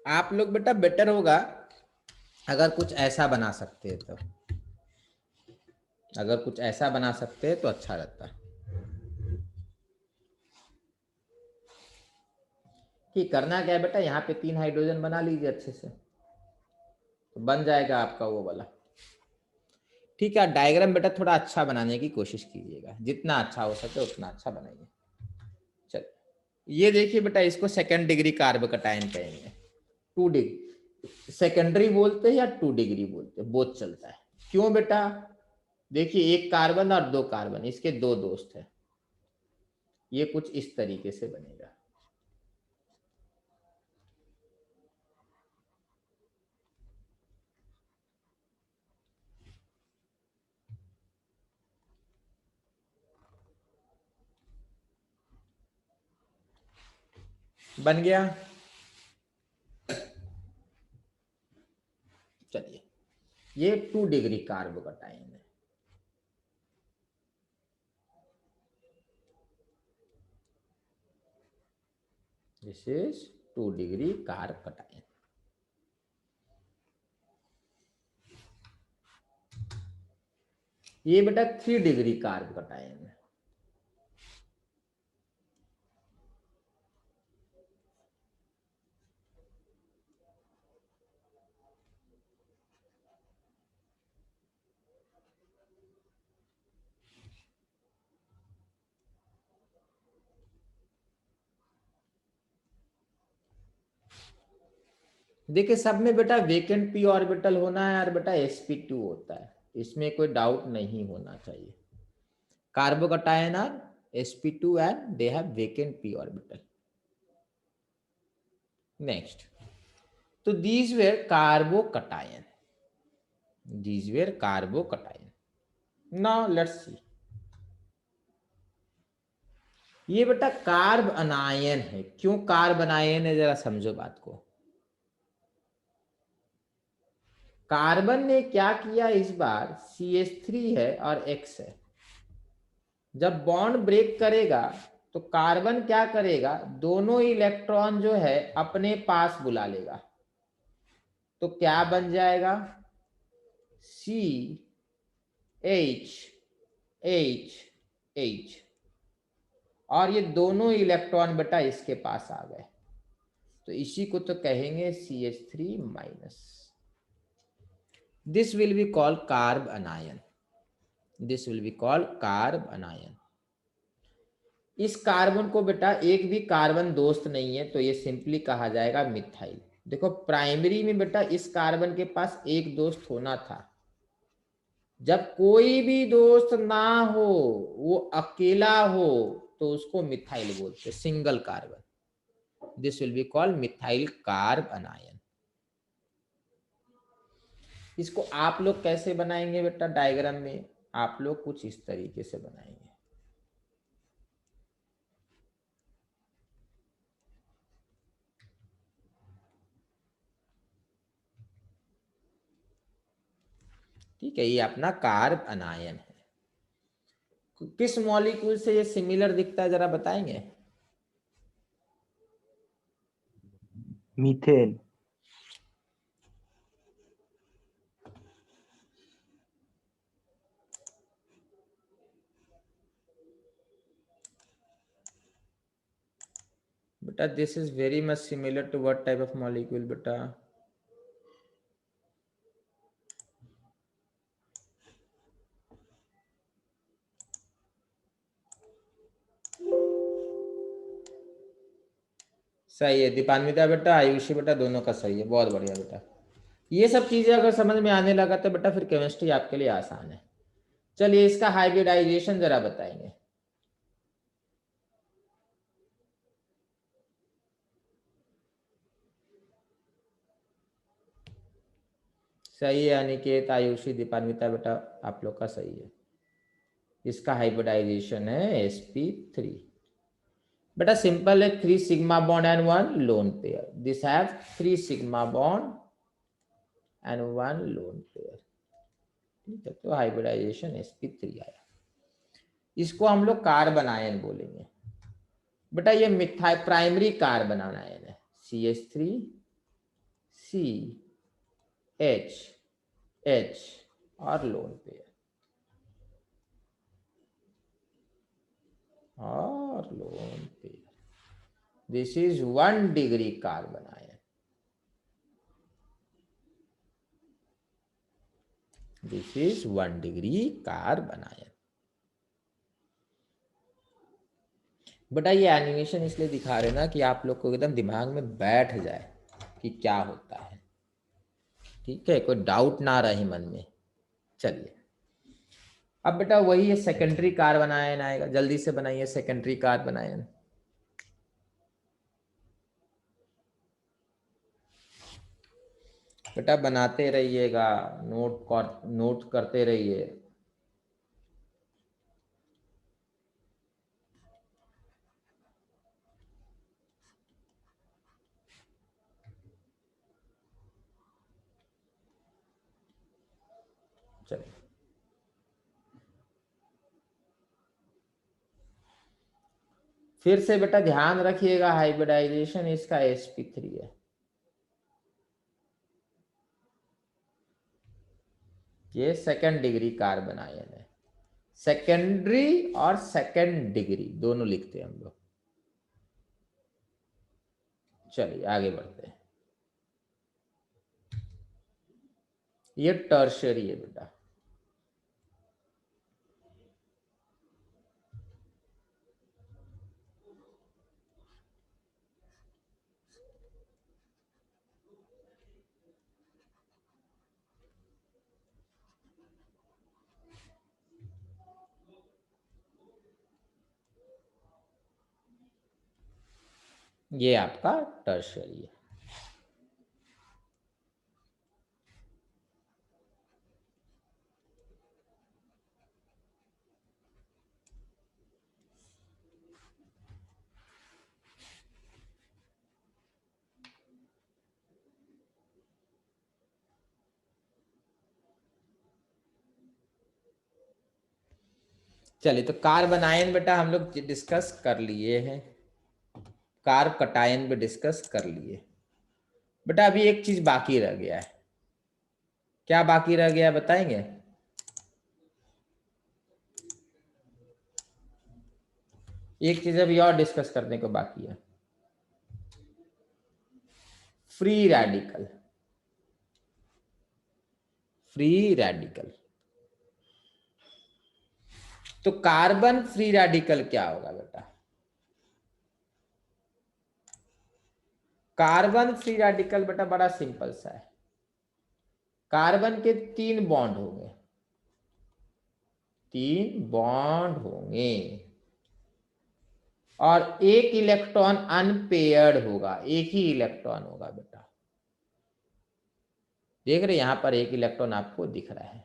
[SPEAKER 1] आप लोग बेटा बेटर होगा अगर कुछ ऐसा बना सकते हैं, तो अगर कुछ ऐसा बना सकते हैं तो अच्छा रहता। कि करना क्या है बेटा, यहाँ पे 3 हाइड्रोजन बना लीजिए अच्छे से, तो बन जाएगा आपका वो वाला। ठीक है, डायग्राम बेटा थोड़ा अच्छा बनाने की कोशिश कीजिएगा, जितना अच्छा हो सके उतना अच्छा बनाइए। चल ये देखिए बेटा, इसको सेकेंड डिग्री कार्ब कटायन कहेंगे। 2 डिग्री सेकेंडरी बोलते हैं या 2 डिग्री बोलते हैं, बोथ चलता है। क्यों बेटा? देखिए एक कार्बन और 2 कार्बन, इसके 2 दोस्त है। ये कुछ इस तरीके से बनेगा। बन गया। चलिए ये 2 डिग्री कार्ब कटायन है। This is 2 degree carb cation. ये बेटा 3 डिग्री कार्ब कटायन है। देखिए सब में बेटा वेकेंट पी ऑर्बिटल होना है और बेटा sp2 होता है, इसमें कोई डाउट नहीं होना चाहिए। Carbocation are sp2 and they have vacant p orbital. Next, so these were carbocation. These were carbocation. Now let's see. ये बेटा कार्ब अनायन है। क्यों कार्ब अनायन है, जरा समझो बात को। कार्बन ने क्या किया इस बार, CH3 है और X है। जब बॉन्ड ब्रेक करेगा तो कार्बन क्या करेगा, दोनों इलेक्ट्रॉन जो है अपने पास बुला लेगा। तो क्या बन जाएगा, CH H H, और ये दोनों इलेक्ट्रॉन बेटा इसके पास आ गए। तो इसी को तो कहेंगे CH3 minus. This will be called carb अनायन। This will be called carb अनायन। इस कार्बन को बेटा एक भी कार्बन दोस्त नहीं है, तो ये सिंपली कहा जाएगा मिथाइल। देखो प्राइमरी में बेटा इस कार्बन के पास एक दोस्त होना था। जब कोई भी दोस्त ना हो, वो अकेला हो, तो उसको मिथाइल बोलते, single carbon. This will be called methyl carb अनायन। इसको आप लोग कैसे बनाएंगे बेटा, डायग्राम में आप लोग कुछ इस तरीके से बनाएंगे। ठीक है, ये अपना कार्ब अनायन है। किस मॉलिक्यूल से ये सिमिलर दिखता है, जरा बताएंगे।
[SPEAKER 2] मीथेन।
[SPEAKER 1] बेटा this is very much similar to what type of molecule बेटा? सही है दीपान्विता बेटा, आयुषी बेटा, दोनों का सही है, बहुत बढ़िया बेटा। ये सब चीजें अगर समझ में आने लगा तो बेटा फिर केमिस्ट्री आपके लिए आसान है। चलिए इसका हाइब्रिडाइजेशन जरा बताएंगे। सही है अनिकेत, आयुषी, दीपान्विता बेटा, आप लोग का सही है। इसका हाइब्रिडाइजेशन है sp3। बेटा सिंपल है, 3 sigma bond and 1 lone pair. This have 3 sigma bond and 1 lone pair. ठीक है, तो हाइब्रिडाइजेशन sp3 आया। इसको हम लोग कार्बन आयन बोलेंगे। बेटा ये मिथाइल प्राइमरी कार्बन आयन है, CH3 CH H और लोन पेयर और lone pair. This is 1 degree carbon ion. This is 1 degree carbon ion. बेटा ये एनिमेशन इसलिए दिखा रहे ना कि आप लोग को एकदम दिमाग में बैठ जाए कि क्या होता है, ठीक है, कोई डाउट ना रहे मन में। चलिए अब बेटा वही है, सेकेंडरी कार्बन आयन आएगा, जल्दी से बनाइए सेकेंडरी कार्बन आयन। बेटा बनाते रहिएगा, नोट करते रहिए। चलिए फिर से बेटा ध्यान रखिएगा, हाइब्रिडाइजेशन इसका sp3 है। ये सेकंड डिग्री कार्बन आयन है। सेकेंडरी और सेकंड डिग्री दोनों लिखते हैं हम लोग। चलिए आगे बढ़ते हैं। ये टर्शियरी है बेटा। ये आपका टर्शियरी है। चलिए तो कार्बन आयन बेटा हम लोग डिस्कस कर लिए हैं, कार्ब कटायन भी डिस्कस कर लिए। बेटा अभी एक चीज बाकी रह गया है। क्या बाकी रह गया है बताएंगे? एक चीज अभी और डिस्कस करने को बाकी है, फ्री रेडिकल। फ्री रेडिकल तो कार्बन फ्री रेडिकल क्या होगा बेटा? कार्बन फ्री रेडिकल बेटा बड़ा सिंपल सा है। कार्बन के 3 बॉन्ड होंगे, 3 बॉन्ड होंगे और एक इलेक्ट्रॉन अनपेयर्ड होगा, एक ही इलेक्ट्रॉन होगा बेटा। देख रहे यहां पर एक इलेक्ट्रॉन आपको दिख रहा है।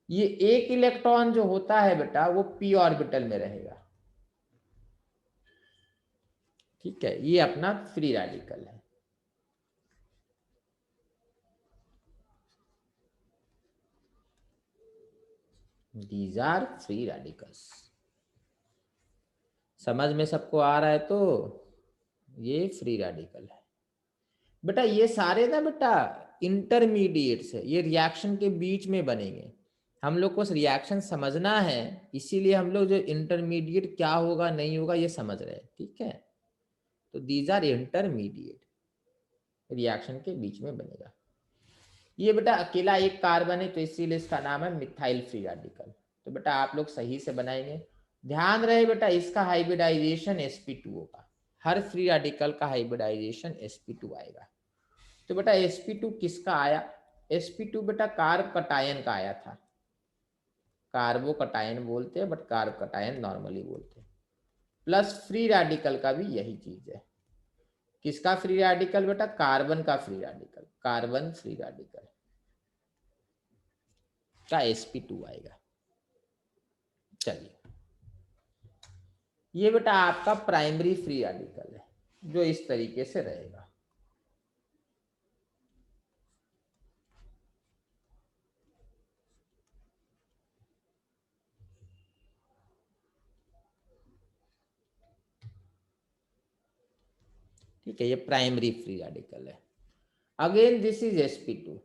[SPEAKER 1] ये एक इलेक्ट्रॉन जो होता है बेटा वो पी ऑर्बिटल में रहेगा, ठीक है। ये अपना फ्री रेडिकल है। These are free radicals. समझ में सबको आ रहा है? तो ये फ्री रेडिकल है बेटा। ये सारे ना बेटा इंटरमीडिएट्स है, ये रिएक्शन के बीच में बनेंगे। हम लोग को रिएक्शन समझना है, इसीलिए हम लोग जो इंटरमीडिएट क्या होगा नहीं होगा ये समझ रहे हैं, ठीक है। तो दीज आर इंटरमीडिएट, रिएक्शन के बीच में बनेगा। ये बेटा अकेला एक कार्बन है तो इसीलिए इसका नाम है मिथाइल फ्री रेडिकल। तो बेटा आप लोग सही से बनाएंगे। ध्यान रहे बेटा इसका हाइब्रिडाइजेशन sp2 होगा, हर फ्री रेडिकल का हाइब्रिडाइजेशन sp2 आएगा। तो बेटा sp2 किसका आया? sp2 बेटा कार्ब कटायन का आया था। कार्बो कटायन बोलते हैं बट कार्ब कटायन नॉर्मली बोलते हैं। प्लस फ्री रेडिकल का भी यही चीज है। किसका फ्री रेडिकल बेटा? कार्बन का free radical, carbon free radical का sp2 आएगा। चलिए ये बेटा आपका प्राइमरी फ्री रेडिकल है जो इस तरीके से रहेगा। ठीक है, ये प्राइमरी फ्री रेडिकल है। Again this is sp2।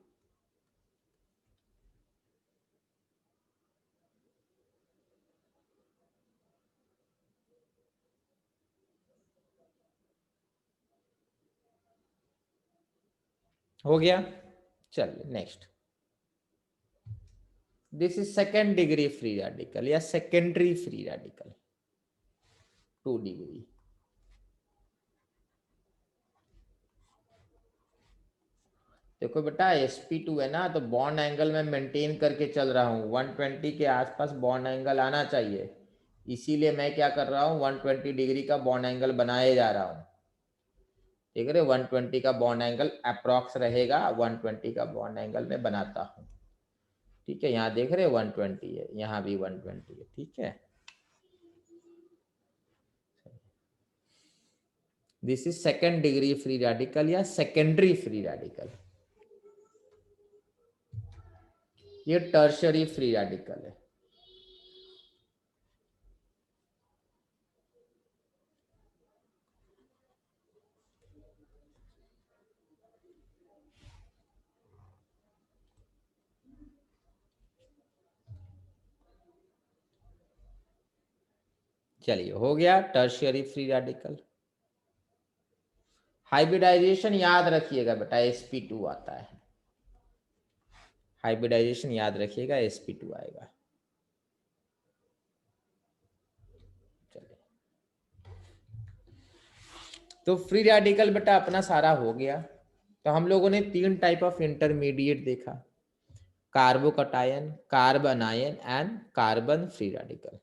[SPEAKER 1] हो गया। चलिए next. This is second degree free radical या सेकेंडरी फ्री रेडिकल, 2 डिग्री। देखो बेटा sp2 है ना, तो बॉन्ड एंगल में मेंटेन करके चल रहा हूँ, 120 के आसपास बॉन्ड एंगल आना चाहिए, इसीलिए मैं क्या कर रहा हूँ 120 डिग्री का बॉन्ड एंगल बनाए जा रहा हूँ। देख रहे 120 का बॉन्ड एंगल अप्रॉक्स रहेगा, 120 का बॉन्ड एंगल में बनाता हूँ, ठीक है। यहाँ देख रहे 120 है, यहाँ भी 120 है, ठीक है। This is second degree free radical या सेकेंडरी फ्री रेडिकल, ये टर्शरी फ्री रेडिकल है। चलिए हो गया टर्शियरी फ्री रेडिकल। हाइब्रिडाइजेशन याद रखिएगा बेटा sp2 आता है, हाइब्रिडाइजेशन याद रखिएगा sp2 आएगा। चलिए तो फ्री रेडिकल बेटा अपना सारा हो गया। तो हम लोगों ने 3 टाइप ऑफ इंटरमीडिएट देखा, carbocation, carbon ion and carbon free radical.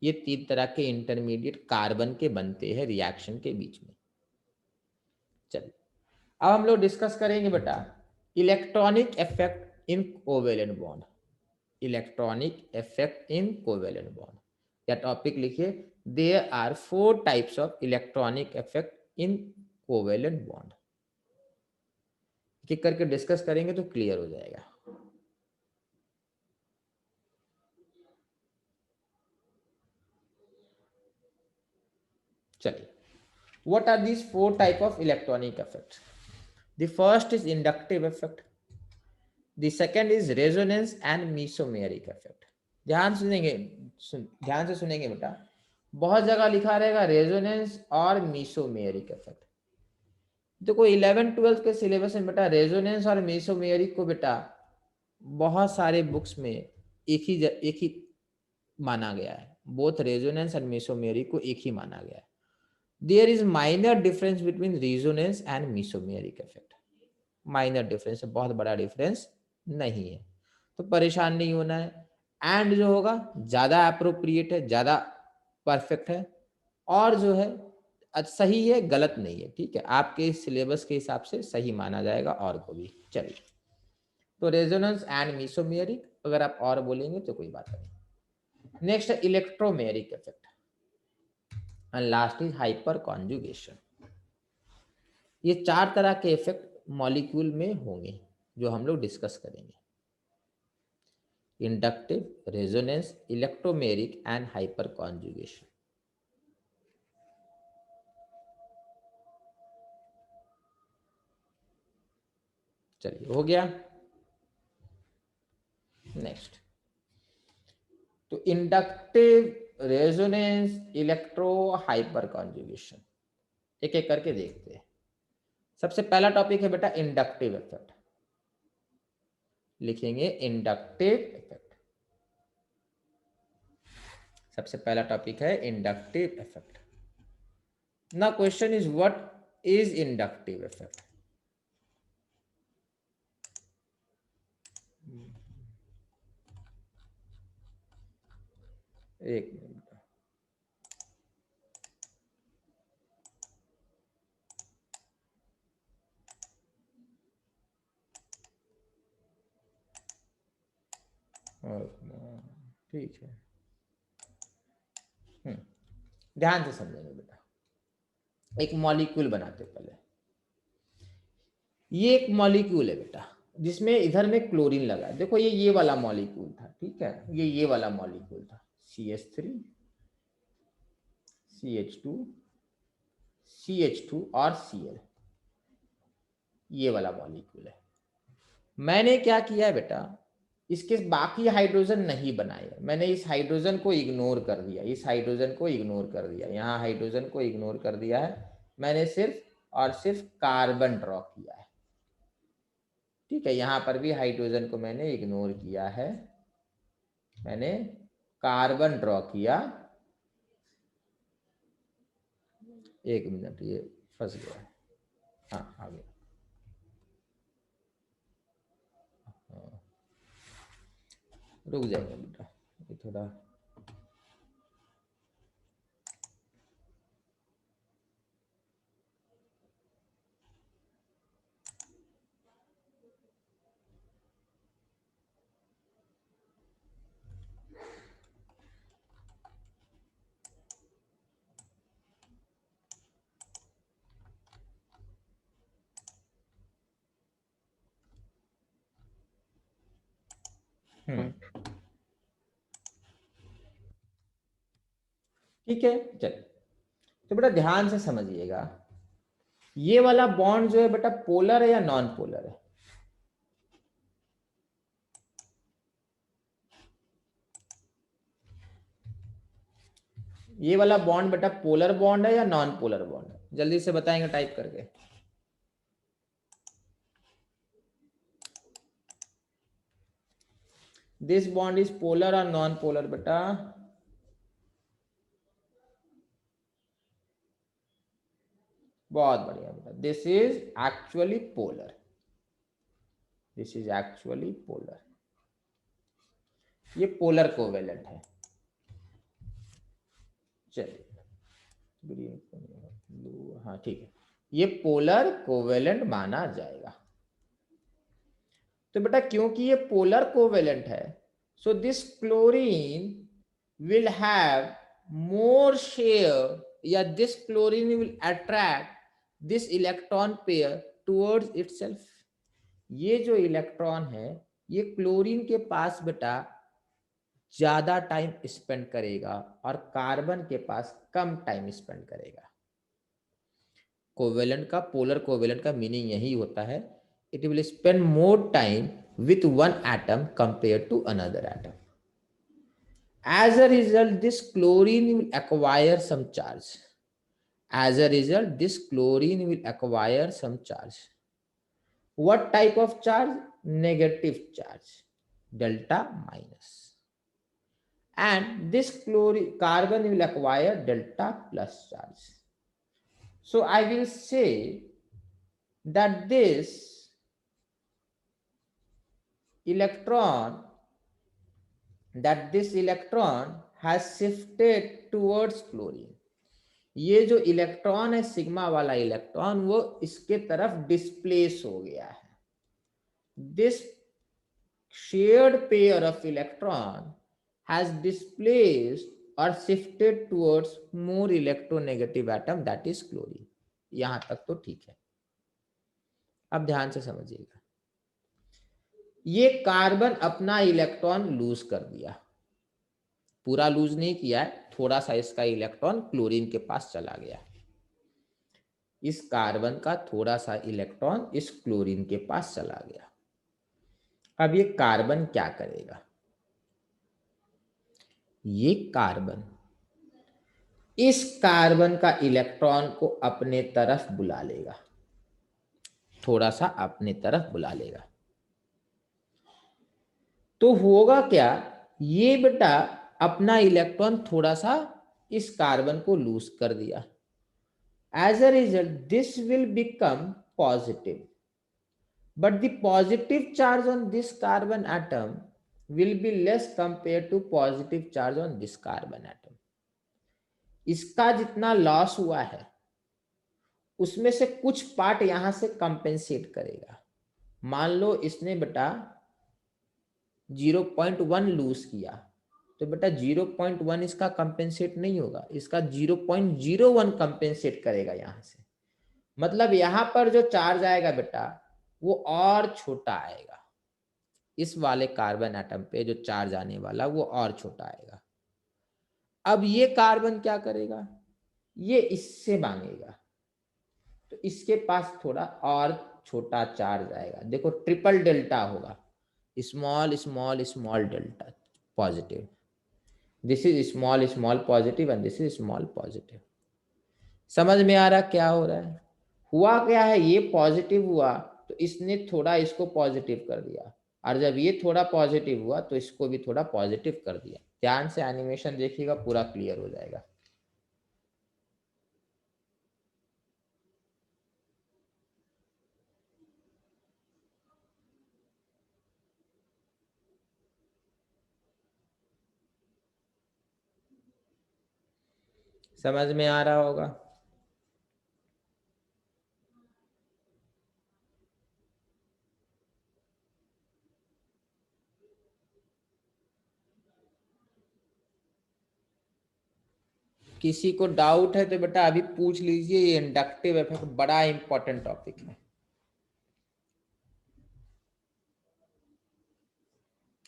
[SPEAKER 1] ये 3 तरह के इंटरमीडिएट कार्बन के बनते हैं रिएक्शन के बीच में। चलिए अब हम लोग डिस्कस करेंगे बेटा electronic effect in covalent bond, electronic effect in covalent bond, या टॉपिक लिखिए there are 4 types of electronic effect in covalent bond. एक करके डिस्कस करेंगे तो क्लियर हो जाएगा। चलिए what are these 4 type of electronic effects? The first is inductive effect, the second is resonance and mesomeric effect। ध्यान सुनेंगे, ध्यान से सुनेंगे बेटा, बहुत जगह लिखा रहेगा रेजोनेंस और मीसोमेरिक इफेक्ट। देखो 11-12 के सिलेबस में बेटा रेजोनेंस और मीसोमेरिक को बेटा बहुत सारे बुक्स में एक ही माना गया है, बोथ रेजोनेंस एंड मीसोमेरिक को एक ही माना गया है। There is minor difference between resonance and mesomeric effect, minor difference है, बहुत बड़ा डिफरेंस नहीं है, तो परेशान नहीं होना है। एंड जो होगा ज्यादा अप्रोप्रिएट है, ज्यादा परफेक्ट है, और जो है सही है, गलत नहीं है, ठीक है, आपके सिलेबस के हिसाब से सही माना जाएगा और को भी। चलिए तो रेजोनेंस एंड मीसोमेरिक, अगर आप और बोलेंगे तो कोई बात नहीं। नेक्स्ट है electromeric effect and last is hyper conjugation. ये 4 तरह के इफेक्ट मॉलिक्यूल में होंगे जो हम लोग डिस्कस करेंगे, inductive, resonance, electromeric and hyper conjugation. चलिए हो गया। नेक्स्ट तो inductive, resonance, electro, hyper conjugation, एक एक करके देखते हैं। सबसे पहला टॉपिक है बेटा इंडक्टिव इफेक्ट, लिखेंगे इंडक्टिव इफेक्ट। सबसे पहला टॉपिक है inductive effect. Now question is what is inductive effect. एक मिनट, ठीक है, ध्यान से समझेंगे बेटा। एक मॉलिक्यूल बनाते पहले, ये एक मॉलिक्यूल है बेटा जिसमें इधर में क्लोरीन लगा है। देखो ये वाला मॉलिक्यूल था, ठीक है, ये वाला मॉलिक्यूल था, CH3 CH2 CH2 और Cl, ये वाला मॉलिक्यूल है। मैंने क्या किया है बेटा, इसके बाकी हाइड्रोजन नहीं बनाए, मैंने इस हाइड्रोजन को इग्नोर कर दिया, इस हाइड्रोजन को इग्नोर कर दिया, यहाँ हाइड्रोजन को इग्नोर कर दिया है, मैंने सिर्फ और सिर्फ कार्बन ड्रॉ किया है, ठीक है। यहाँ पर भी हाइड्रोजन को मैंने इग्नोर किया है, मैंने कार्बन ड्रॉ किया, एक मिनट ये फंस गया, हाँ आ गया, हाँ, रुक जाएगा बेटा ये थोड़ा, ठीक है। चलिए तो बेटा ध्यान से समझिएगा, ये वाला बॉन्ड जो है बेटा पोलर है या नॉन पोलर है? ये वाला बॉन्ड बेटा पोलर बॉन्ड है या नॉन पोलर बॉन्ड है? जल्दी से बताएंगे टाइप करके। दिस बॉन्ड इज पोलर और नॉन पोलर बेटा? बहुत बढ़िया बेटा, this is actually polar, this is actually polar, ये पोलर कोवेलेंट है। चलिए ग्रीन, ब्लू, हाँ ठीक है, ये पोलर कोवेलेंट माना जाएगा। तो बेटा क्योंकि ये पोलर कोवेलेंट है, so this chlorine will have more share, या this chlorine will attract this electron pair towards itself. ये जो इलेक्ट्रॉन है ये क्लोरीन के पास बेटा ज्यादा टाइम स्पेंड करेगा और कार्बन के पास कम टाइम स्पेंड करेगा। कोवेलेंट का, पोलर कोवेलेंट का मीनिंग यही होता है, it will spend more time with one atom compared to another atom. As a result, this chlorine will acquire some charge. As a result, this chlorine will acquire some charge. What type of charge? Negative charge, delta minus. And this carbon will acquire delta plus charge. So I will say that this electron has shifted towards chlorine. ये जो electron है sigma वाला electron वो इसके तरफ displace हो गया है। This shared pair of electron has displaced or shifted towards more electronegative atom, that is chlorine. यहां तक तो ठीक है। अब ध्यान से समझिएगा, ये कार्बन अपना इलेक्ट्रॉन लूज कर दिया, पूरा लूज नहीं किया है, थोड़ा सा इसका इलेक्ट्रॉन क्लोरीन के पास चला गया। इस कार्बन का थोड़ा सा इलेक्ट्रॉन इस क्लोरीन के पास चला गया। अब ये कार्बन क्या करेगा? ये कार्बन इस कार्बन का इलेक्ट्रॉन को अपने तरफ बुला लेगा, थोड़ा सा अपने तरफ बुला लेगा। तो होगा क्या, ये बेटा अपना इलेक्ट्रॉन थोड़ा सा इस कार्बन को लूज कर दिया। As a result this will become positive, but the positive charge on this carbon atom will be less compared to positive charge on this carbon atom. इसका जितना लॉस हुआ है उसमें से कुछ पार्ट यहां से कंपेंसेट करेगा। मान लो इसने बेटा 0.1 लूज किया, तो बेटा 0.1 इसका कंपेंसेट नहीं होगा, इसका 0.01 कंपेंसेट करेगा यहां से। मतलब यहां पर जो चार्ज आएगा बेटा वो और छोटा आएगा, इस वाले कार्बन एटम पे जो चार्ज आने वाला वो और छोटा आएगा। अब ये कार्बन क्या करेगा, ये इससे मांगेगा, तो इसके पास थोड़ा और छोटा चार्ज आएगा। देखो ट्रिपल डेल्टा होगा, small small small delta positive, this is small small positive and this is small positive. समझ में आ रहा क्या हो रहा है? हुआ क्या है, ये पॉजिटिव हुआ तो इसने थोड़ा इसको पॉजिटिव कर दिया, और जब ये थोड़ा पॉजिटिव हुआ तो इसको भी थोड़ा पॉजिटिव कर दिया। ध्यान से एनिमेशन देखिएगा, पूरा क्लियर हो जाएगा। समझ में आ रहा होगा? किसी को डाउट है तो बेटा अभी पूछ लीजिए। ये इंडक्टिव इफेक्ट बड़ा इंपॉर्टेंट टॉपिक है।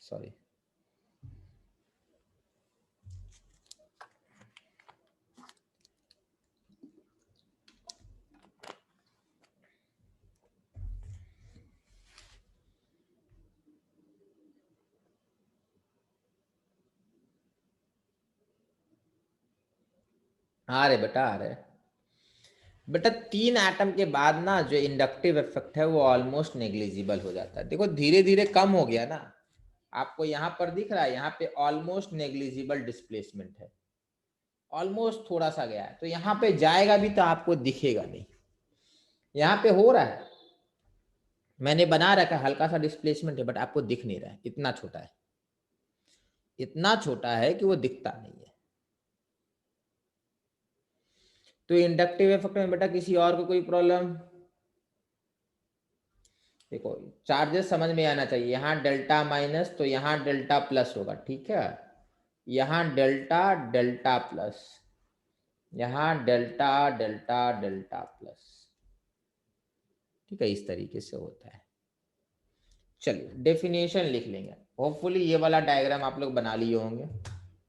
[SPEAKER 1] सॉरी, आ रहे बेटा, आ रहे। बेटा 3 एटम के बाद ना जो इंडक्टिव इफेक्ट है वो ऑलमोस्ट नेग्लिजिबल हो जाता है। देखो धीरे धीरे कम हो गया ना, आपको यहाँ पर दिख रहा है, यहाँ पे ऑलमोस्ट नेग्लिजिबल डिस्प्लेसमेंट है, ऑलमोस्ट थोड़ा सा गया है। तो यहाँ पे जाएगा भी तो आपको दिखेगा नहीं। यहाँ पे हो रहा है, मैंने बना रखा है, हल्का सा डिस्प्लेसमेंट है, बट आपको दिख नहीं रहा है, इतना छोटा है, इतना छोटा है कि वो दिखता नहीं है। तो इंडक्टिव इफेक्ट में बेटा किसी और को कोई प्रॉब्लम? देखो चार्जेस समझ में आना चाहिए। यहाँ डेल्टा माइनस तो यहाँ डेल्टा प्लस होगा, ठीक है। यहाँ डेल्टा डेल्टा प्लस, यहाँ डेल्टा डेल्टा डेल्टा प्लस, ठीक है। इस तरीके से होता है। चलिए डेफिनेशन लिख लेंगे। होपफुली ये वाला डायग्राम आप लोग बना लिए होंगे।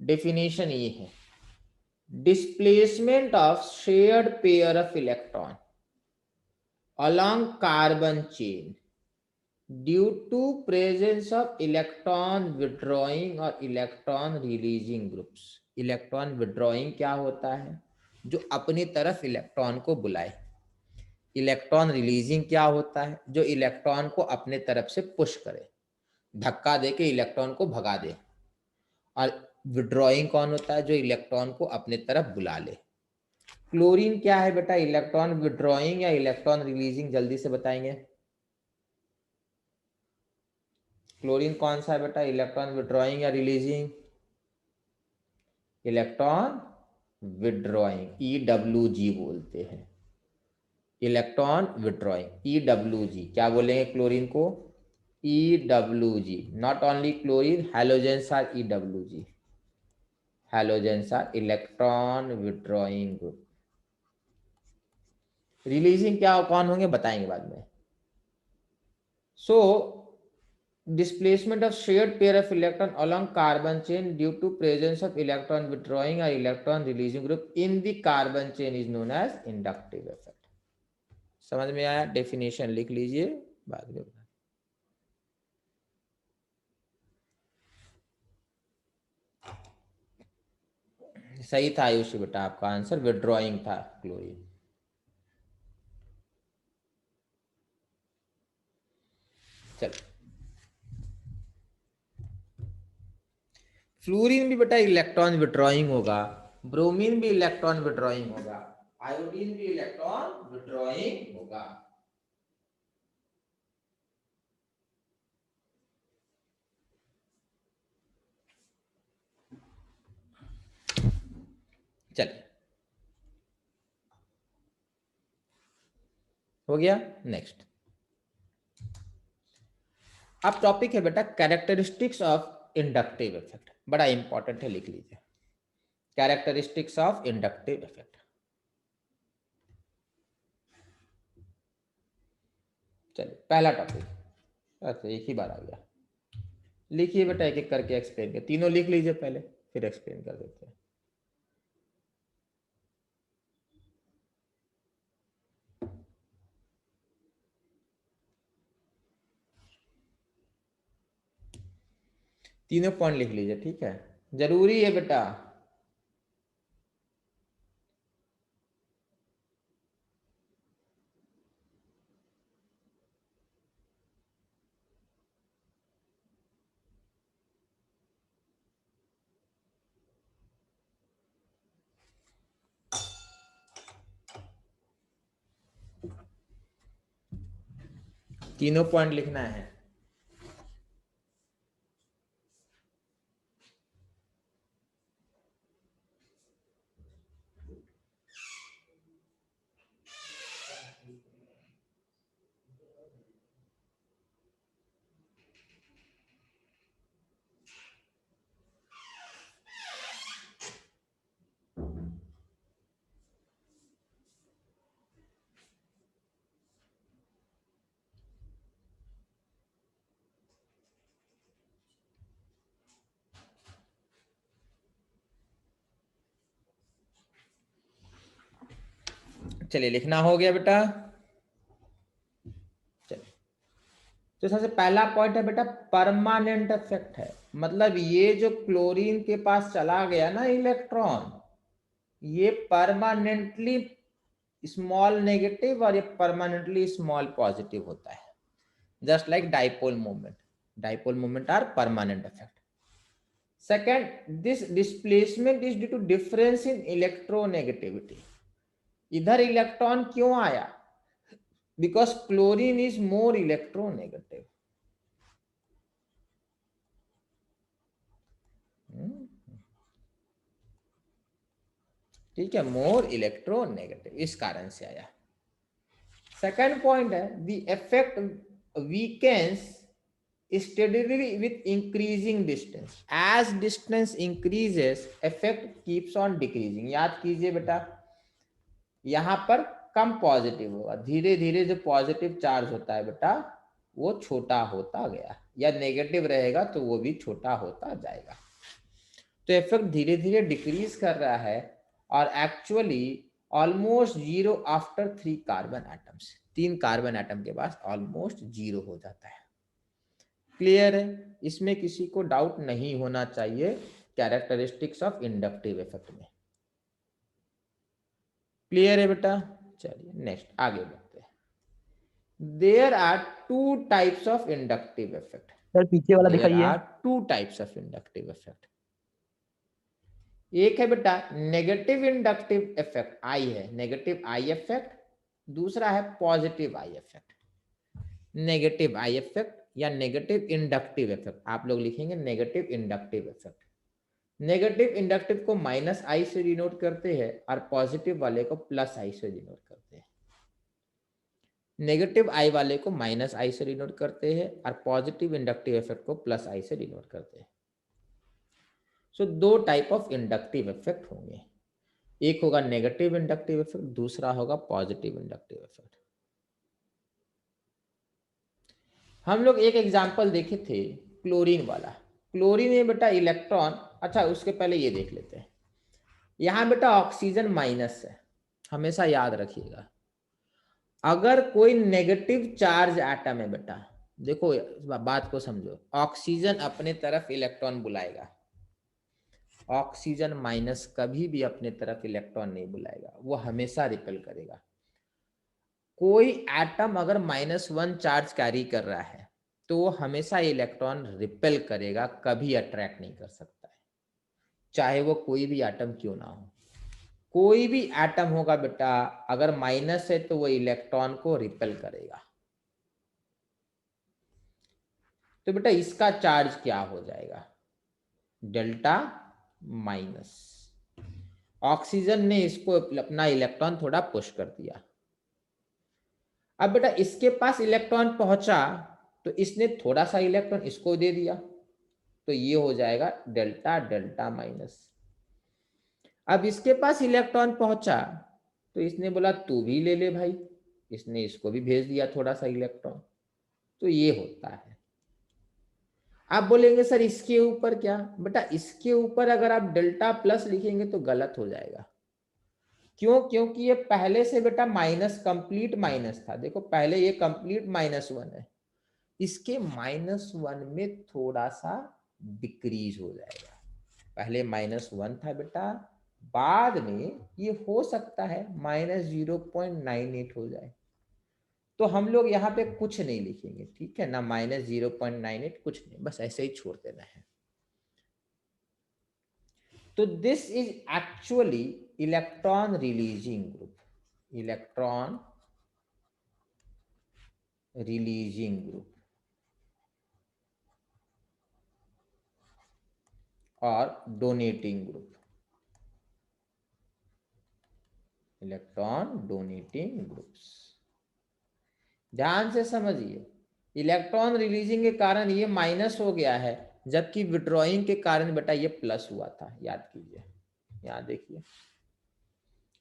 [SPEAKER 1] डेफिनेशन ये है, displacement of shared pair of electron along carbon chain due to presence of electron withdrawing और electron releasing groups। Electron withdrawing क्या होता है? जो अपनी तरफ इलेक्ट्रॉन को बुलाए। इलेक्ट्रॉन रिलीजिंग क्या होता है? जो इलेक्ट्रॉन को अपने तरफ से पुश करे, धक्का दे के इलेक्ट्रॉन को भगा दे। और विड्रॉइंग कौन होता है? जो इलेक्ट्रॉन को अपने तरफ बुला ले। क्लोरीन क्या है बेटा? इलेक्ट्रॉन विड्रॉइंग या इलेक्ट्रॉन रिलीजिंग? जल्दी से बताएंगे। क्लोरीन कौन सा है बेटा? इलेक्ट्रॉन विड्रॉइंग या रिलीजिंग? इलेक्ट्रॉन विड्रॉइंग, EWG बोलते हैं। Electron withdrawing, EWG। क्या बोलेंगे क्लोरीन को? EWG। Not only chlorine, halogens are EWG। Halogens are electron withdrawing group. Releasing क्या कौन होंगे बताएंगे बाद में। सो displacement of shared pair of electron along carbon chain due to presence of electron withdrawing or electron releasing group in the carbon chain is known as inductive effect। समझ में आया? Definition लिख लीजिए, बाद में बता। सही था आयुष बेटा, आपका आंसर विड्रॉइंग था, क्लोरीन। चल, फ्लोरीन भी बेटा इलेक्ट्रॉन विड्रॉइंग होगा, ब्रोमीन भी इलेक्ट्रॉन विड्रॉइंग होगा, आयोडीन भी इलेक्ट्रॉन विड्रॉइंग होगा। चलिए हो गया। नेक्स्ट अब टॉपिक है बेटा कैरेक्टरिस्टिक्स ऑफ इंडक्टिव इफेक्ट। बड़ा इंपॉर्टेंट है, लिख लीजिए। Characteristics of inductive effect. चलिए पहला टॉपिक, अच्छा एक ही बार आ गया। लिखिए बेटा, एक एक करके एक्सप्लेन कर, तीनों लिख लीजिए पहले, फिर एक्सप्लेन कर देते हैं। तीनों पॉइंट लिख लीजिए, ठीक है, जरूरी है बेटा। तीनों पॉइंट लिखना है। चलिए लिखना हो गया बेटा। चलिए, तो सबसे पहला पॉइंट है बेटा परमानेंट इफेक्ट है, मतलब ये जो क्लोरीन के पास चला गया ना इलेक्ट्रॉन, ये परमानेंटली स्मॉल नेगेटिव और ये परमानेंटली स्मॉल पॉजिटिव होता है, just like dipole moment. Dipole moment are permanent effect. Second, this displacement is due to difference in electronegativity. इधर इलेक्ट्रॉन क्यों आया? Because chlorine is more electronegative. ठीक है, मोर इलेक्ट्रोनेगेटिव, इस कारण से आया। सेकेंड पॉइंट है the effect weakens steadily with increasing distance. As distance increases, effect keeps on decreasing. याद कीजिए बेटा, यहां पर कम पॉजिटिव होगा, धीरे धीरे जो पॉजिटिव चार्ज होता है बेटा वो छोटा होता गया, या नेगेटिव रहेगा तो वो भी छोटा होता जाएगा। तो इफेक्ट धीरे धीरे डिक्रीज कर रहा है और actually almost zero after 3 carbon atoms. 3 carbon atom के बाद ऑलमोस्ट जीरो हो जाता है। क्लियर है? इसमें किसी को डाउट नहीं होना चाहिए कैरेक्टरिस्टिक्स ऑफ इंडक्टिव इफेक्ट में। क्लियर है बेटा? चलिए नेक्स्ट आगे बढ़ते हैं। There are 2 types of inductive effect.
[SPEAKER 3] Sir पीछे वाला
[SPEAKER 1] देयर
[SPEAKER 3] दिखाइए।
[SPEAKER 1] Are 2 types of inductive effect. एक है बेटा नेगेटिव इंडक्टिव इफेक्ट, आई है नेगेटिव आई इफेक्ट, दूसरा है positive I effect. Negative I effect या नेगेटिव इंडक्टिव इफेक्ट, आप लोग लिखेंगे negative inductive effect. Negative inductive को माइनस आई से डिनोट करते हैं और पॉजिटिव वाले को प्लस आई से डिनोट करते हैं। नेगेटिव आई वाले को माइनस आई से डिनोट करते हैं और पॉजिटिव इंडक्टिव इफेक्ट को प्लस आई से डिनोट करते हैं। सो 2 टाइप ऑफ इंडक्टिव इफेक्ट होंगे, एक होगा नेगेटिव इंडक्टिव इफेक्ट, दूसरा होगा पॉजिटिव इंडक्टिव इफेक्ट। हम लोग एक एग्जांपल देखे थे क्लोरीन वाला। क्लोरीन में बेटा इलेक्ट्रॉन, अच्छा उसके पहले ये देख लेते हैं। यहां बेटा ऑक्सीजन माइनस है, हमेशा याद रखिएगा। अगर कोई नेगेटिव चार्ज एटम है बेटा, देखो बात को समझो, ऑक्सीजन अपने तरफ इलेक्ट्रॉन बुलाएगा, ऑक्सीजन माइनस कभी भी अपने तरफ इलेक्ट्रॉन नहीं बुलाएगा, वो हमेशा रिपेल करेगा। कोई एटम अगर -1 चार्ज कैरी कर रहा है तो वो हमेशा इलेक्ट्रॉन रिपेल करेगा, कभी अट्रैक्ट नहीं कर सकता है, चाहे वो कोई भी एटम क्यों ना हो। कोई भी एटम होगा बेटा अगर माइनस है तो वो इलेक्ट्रॉन को रिपेल करेगा। तो बेटा इसका चार्ज क्या हो जाएगा? Delta minus. ऑक्सीजन ने इसको अपना इलेक्ट्रॉन थोड़ा पुश कर दिया। अब बेटा इसके पास इलेक्ट्रॉन पहुंचा तो इसने थोड़ा सा इलेक्ट्रॉन इसको दे दिया, तो ये हो जाएगा डेल्टा डेल्टा माइनस। अब इसके पास इलेक्ट्रॉन पहुंचा तो इसने बोला तू भी ले ले भाई, इसने इसको भी भेज दिया थोड़ा सा इलेक्ट्रॉन, तो ये होता है। आप बोलेंगे सर इसके ऊपर क्या? बेटा इसके ऊपर अगर आप डेल्टा प्लस लिखेंगे तो गलत हो जाएगा। क्यों? क्योंकि ये पहले से बेटा माइनस, कंप्लीट माइनस था। देखो पहले ये कंप्लीट -1 है, इसके -1 में थोड़ा सा डिक्रीज हो जाएगा। पहले -1 था बेटा, बाद में ये हो सकता है -0.98 हो जाए, तो हम लोग यहाँ पे कुछ नहीं लिखेंगे, ठीक है ना, -0.98 कुछ नहीं, बस ऐसे ही छोड़ देना है। तो this is actually electron releasing group, electron releasing group और donating group, electron donating groups. ध्यान से समझिए, इलेक्ट्रॉन रिलीजिंग के कारण ये माइनस हो गया है, जबकि विड्रॉइंग के कारण बेटा ये प्लस हुआ था, याद कीजिए। यहाँ देखिए,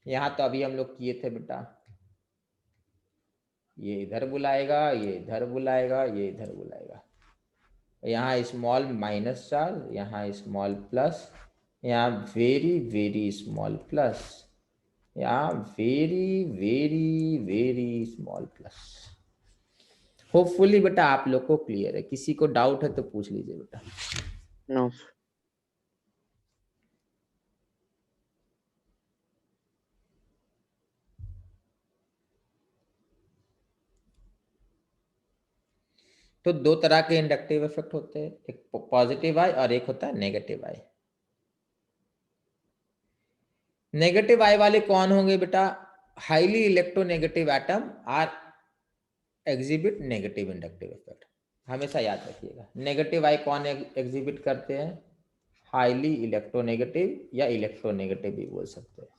[SPEAKER 1] यहाँ तो अभी हम लोग किए थे बेटा, ये इधर बुलाएगा, ये इधर बुलाएगा, ये इधर बुलाएगा, यहाँ स्मॉल माइनस चार्ज, यहाँ स्मॉल प्लस, यहाँ वेरी वेरी स्मॉल प्लस, यहाँ very very very small plus. Hopefully बेटा आप लोग को क्लियर है, किसी को डाउट है तो पूछ लीजिए बेटा।
[SPEAKER 2] नो।
[SPEAKER 1] तो दो तरह के इंडक्टिव इफेक्ट होते हैं, एक पॉजिटिव आई और एक होता है नेगेटिव आई। नेगेटिव आई वाले कौन होंगे बेटा? Highly electronegative atom are exhibit negative inductive effect. हमेशा याद रखिएगा, नेगेटिव आई कौन एग्जिबिट करते हैं? हाईली इलेक्ट्रोनेगेटिव या इलेक्ट्रोनेगेटिव भी बोल सकते हैं,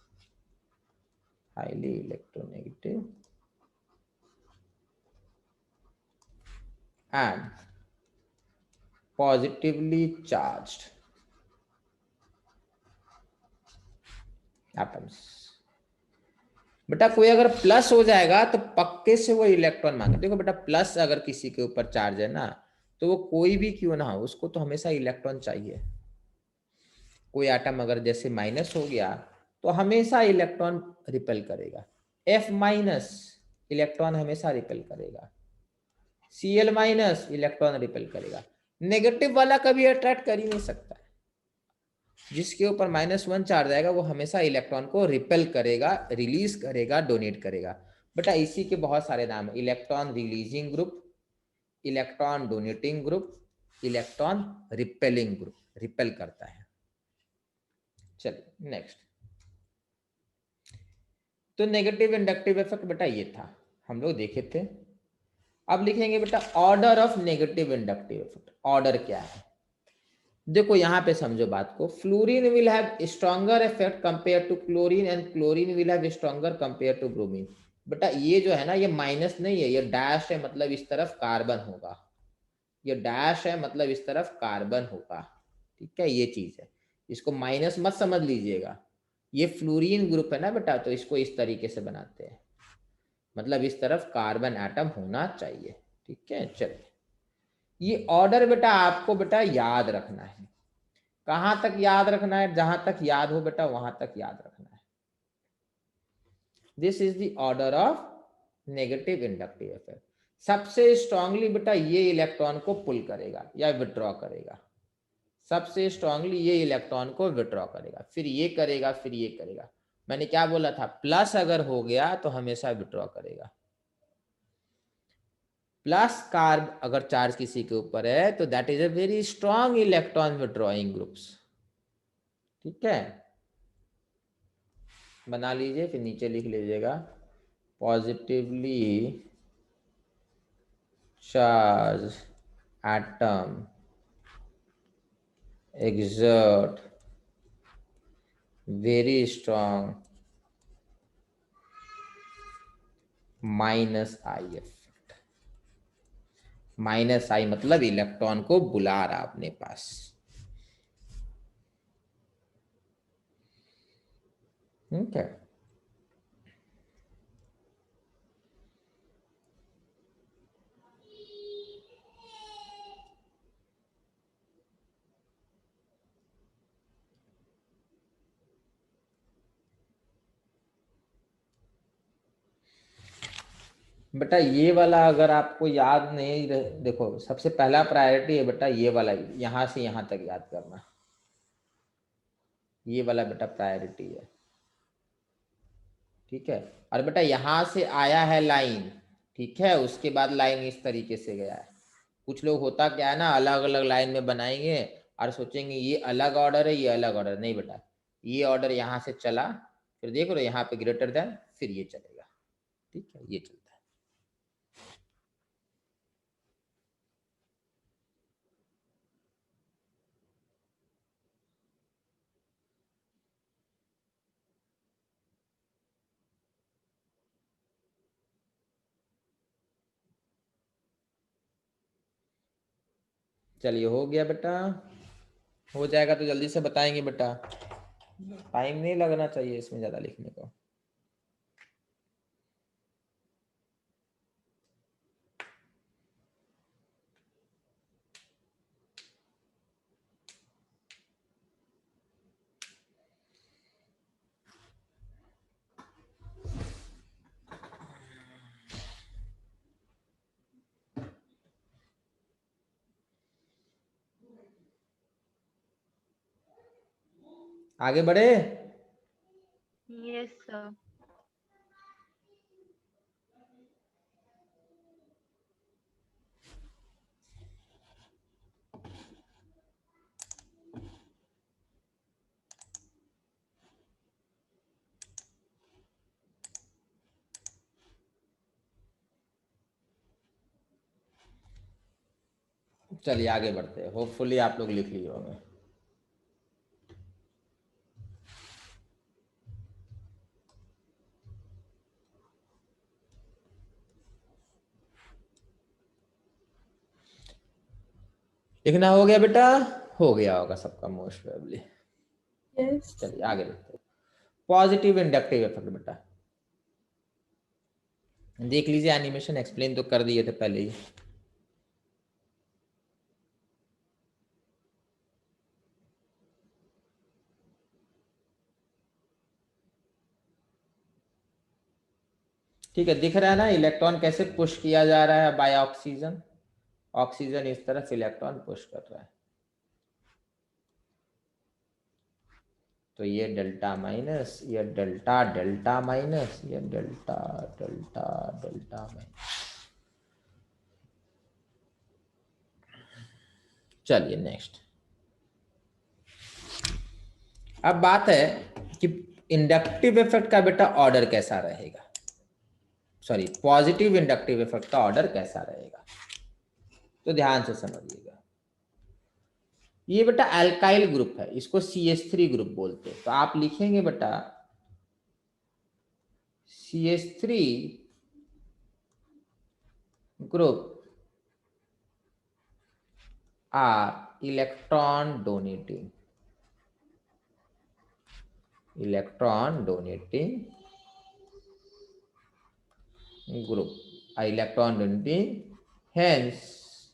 [SPEAKER 1] highly electronegative and positively charged atoms. बेटा कोई अगर प्लस हो जाएगा तो पक्के से वो इलेक्ट्रॉन मांगे। देखो बेटा, प्लस अगर किसी के ऊपर चार्ज है ना, तो वो कोई भी क्यों ना हो, उसको तो हमेशा इलेक्ट्रॉन चाहिए। कोई एटम अगर जैसे माइनस हो गया तो हमेशा इलेक्ट्रॉन रिपेल करेगा, F माइनस इलेक्ट्रॉन हमेशा रिपेल करेगा, Cl माइनस इलेक्ट्रॉन रिपेल करेगा। नेगेटिव वाला कभी अट्रैक्ट कर ही नहीं सकता है। जिसके ऊपर -1 चार्ज आएगा वो हमेशा इलेक्ट्रॉन को रिपेल करेगा, रिलीज करेगा, डोनेट करेगा। बेटा इसी के बहुत सारे नाम है, electron releasing group, electron donating group, electron repelling group, repel करता है। चलिए नेक्स्ट। तो नेगेटिव इंडक्टिव इफेक्ट बेटा ये था, हम लोग देखे थे। अब लिखेंगे बेटा order of negative inductive effect. Order क्या है? देखो यहां पे समझो बात को, fluorine will have stronger effect compare to chlorine and chlorine will have stronger compare to bromine. बेटा ये जो है ना, ये माइनस नहीं है, ये डैश है, मतलब इस तरफ कार्बन होगा। ये डैश है मतलब इस तरफ कार्बन होगा, ठीक है, ये चीज है। इसको माइनस मत समझ लीजिएगा। ये फ्लोरीन ग्रुप है ना बेटा, तो इसको इस तरीके से बनाते हैं, मतलब इस तरफ कार्बन एटम होना चाहिए, ठीक है। चलिए, ये ऑर्डर बेटा आपको बेटा याद रखना है। कहां तक याद रखना है? जहां तक याद हो बेटा वहां तक याद रखना है। This is the order of negative inductive effect. सबसे स्ट्रांगली बेटा ये इलेक्ट्रॉन को पुल करेगा या विड्रॉ करेगा, सबसे स्ट्रांगली ये इलेक्ट्रॉन को विड्रॉ करेगा, फिर ये करेगा, फिर ये करेगा। मैंने क्या बोला था? प्लस अगर हो गया तो हमेशा विड्रॉ करेगा। प्लस कार्ब अगर चार्ज किसी के ऊपर है तो that is a very strong electron withdrawing groups, ठीक है। बना लीजिए, फिर नीचे लिख लीजिएगा positively charge atom exert very strong minus I effect. Minus I मतलब इलेक्ट्रॉन को बुला रहा अपने पास, ठीक है। बेटा ये वाला अगर आपको याद नहीं रहे, देखो सबसे पहला प्रायोरिटी है बेटा ये वाला, यहां से यहां तक याद करना, ये वाला बेटा प्रायोरिटी है, ठीक है। और बेटा यहां से आया है लाइन, ठीक है, उसके बाद लाइन इस तरीके से गया है। कुछ लोग होता क्या है ना, अलग अलग लाइन में बनाएंगे और सोचेंगे ये अलग ऑर्डर है, ये अलग ऑर्डर। नहीं बेटा, ये ऑर्डर यहाँ से चला, फिर देख लो यहाँ पे ग्रेटर देन, फिर ये चलेगा, ठीक है, ये चलता है। चलिए हो गया बेटा, हो जाएगा तो जल्दी से बताएंगे बेटा, टाइम नहीं लगना चाहिए इसमें ज़्यादा लिखने को। आगे बढ़े।
[SPEAKER 3] Yes, sir.
[SPEAKER 1] चलिए आगे बढ़ते हैं, होपफुली आप लोग लिख लिए होंगे। लिखना हो गया बेटा, हो गया होगा सबका मोस्ट प्रोबेबली।
[SPEAKER 3] Yes.
[SPEAKER 1] चलिए आगे देखते हैं। पॉजिटिव इंडक्टिव इफेक्ट बेटा देख लीजिए, एनिमेशन एक्सप्लेन तो कर दिए थे पहले ही। ठीक है, दिख रहा है ना इलेक्ट्रॉन कैसे पुश किया जा रहा है बाय ऑक्सीजन। ऑक्सीजन इस तरफ इलेक्ट्रॉन पुश कर रहा है, तो ये डेल्टा माइनस, ये डेल्टा डेल्टा माइनस, ये डेल्टा डेल्टा डेल्टा माइनस। चलिए नेक्स्ट। अब बात है कि इंडक्टिव इफेक्ट का बेटा ऑर्डर कैसा रहेगा, सॉरी पॉजिटिव इंडक्टिव इफेक्ट का ऑर्डर कैसा रहेगा, तो ध्यान से समझिएगा। ये बेटा अल्काइल ग्रुप है, इसको CH3 ग्रुप बोलते हैं, तो आप लिखेंगे बेटा CH3 group are electron donating group, electron donating, hence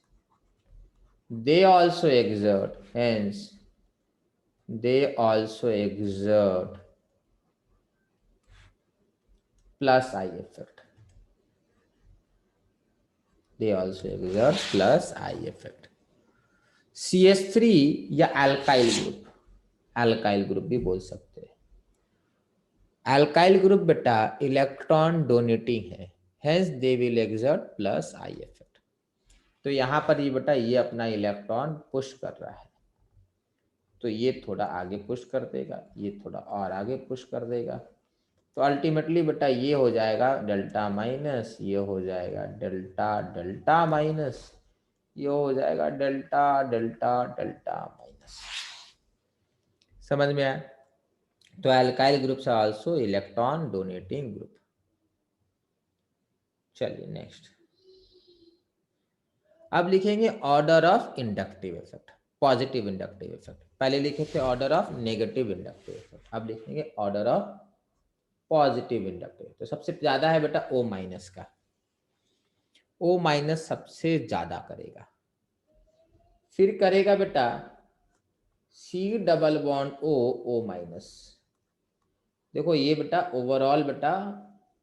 [SPEAKER 1] they also exert plus I effect, they also exert plus I effect। CH3 या अल्काइल ग्रुप भी बोल सकते हैं। अल्काइल ग्रुप बेटा इलेक्ट्रॉन डोनेटिंग है, hence they will exert plus I effect. तो यहाँ पर ये बेटा ये अपना इलेक्ट्रॉन पुश कर रहा है, तो ये थोड़ा आगे पुश कर देगा, ये थोड़ा और आगे पुश कर देगा, तो अल्टीमेटली बेटा ये हो जाएगा डेल्टा माइनस, ये हो जाएगा डेल्टा डेल्टा माइनस, ये हो जाएगा डेल्टा डेल्टा डेल्टा माइनस। समझ में आया? तो alkyl groups are also electron donating group. चलिए नेक्स्ट। अब लिखेंगे order of inductive effect, positive inductive effect. पहले लिखे थे order of negative inductive effect, अब लिखेंगे ऑर्डर ऑफ पॉजिटिव इंडक्टिव। तो सबसे ज्यादा है बेटा O माइनस का, O माइनस सबसे ज्यादा करेगा, फिर करेगा बेटा C double bond O minus. देखो ये बेटा ओवरऑल बेटा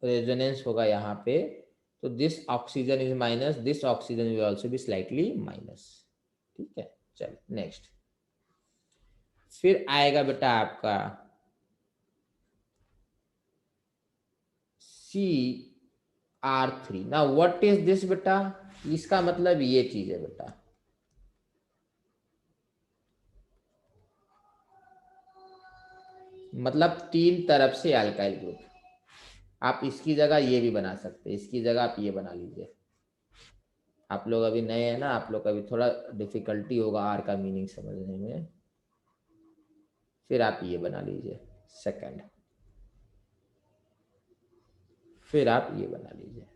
[SPEAKER 1] रेजोनेंस होगा यहाँ पे, तो this oxygen is minus, this oxygen will also be slightly minus. ठीक है, चलो नेक्स्ट। फिर आएगा बेटा आपका CR3। ना व्हाट इज दिस बेटा, इसका मतलब ये चीज है बेटा, मतलब तीन तरफ से अल्काइल ग्रुप। आप इसकी जगह ये भी बना सकते हैं, इसकी जगह आप ये बना लीजिए। आप लोग अभी नए हैं ना, आप लोग अभी थोड़ा डिफिकल्टी होगा आर का मीनिंग समझने में, फिर आप ये बना लीजिए सेकंड, फिर आप ये बना लीजिए।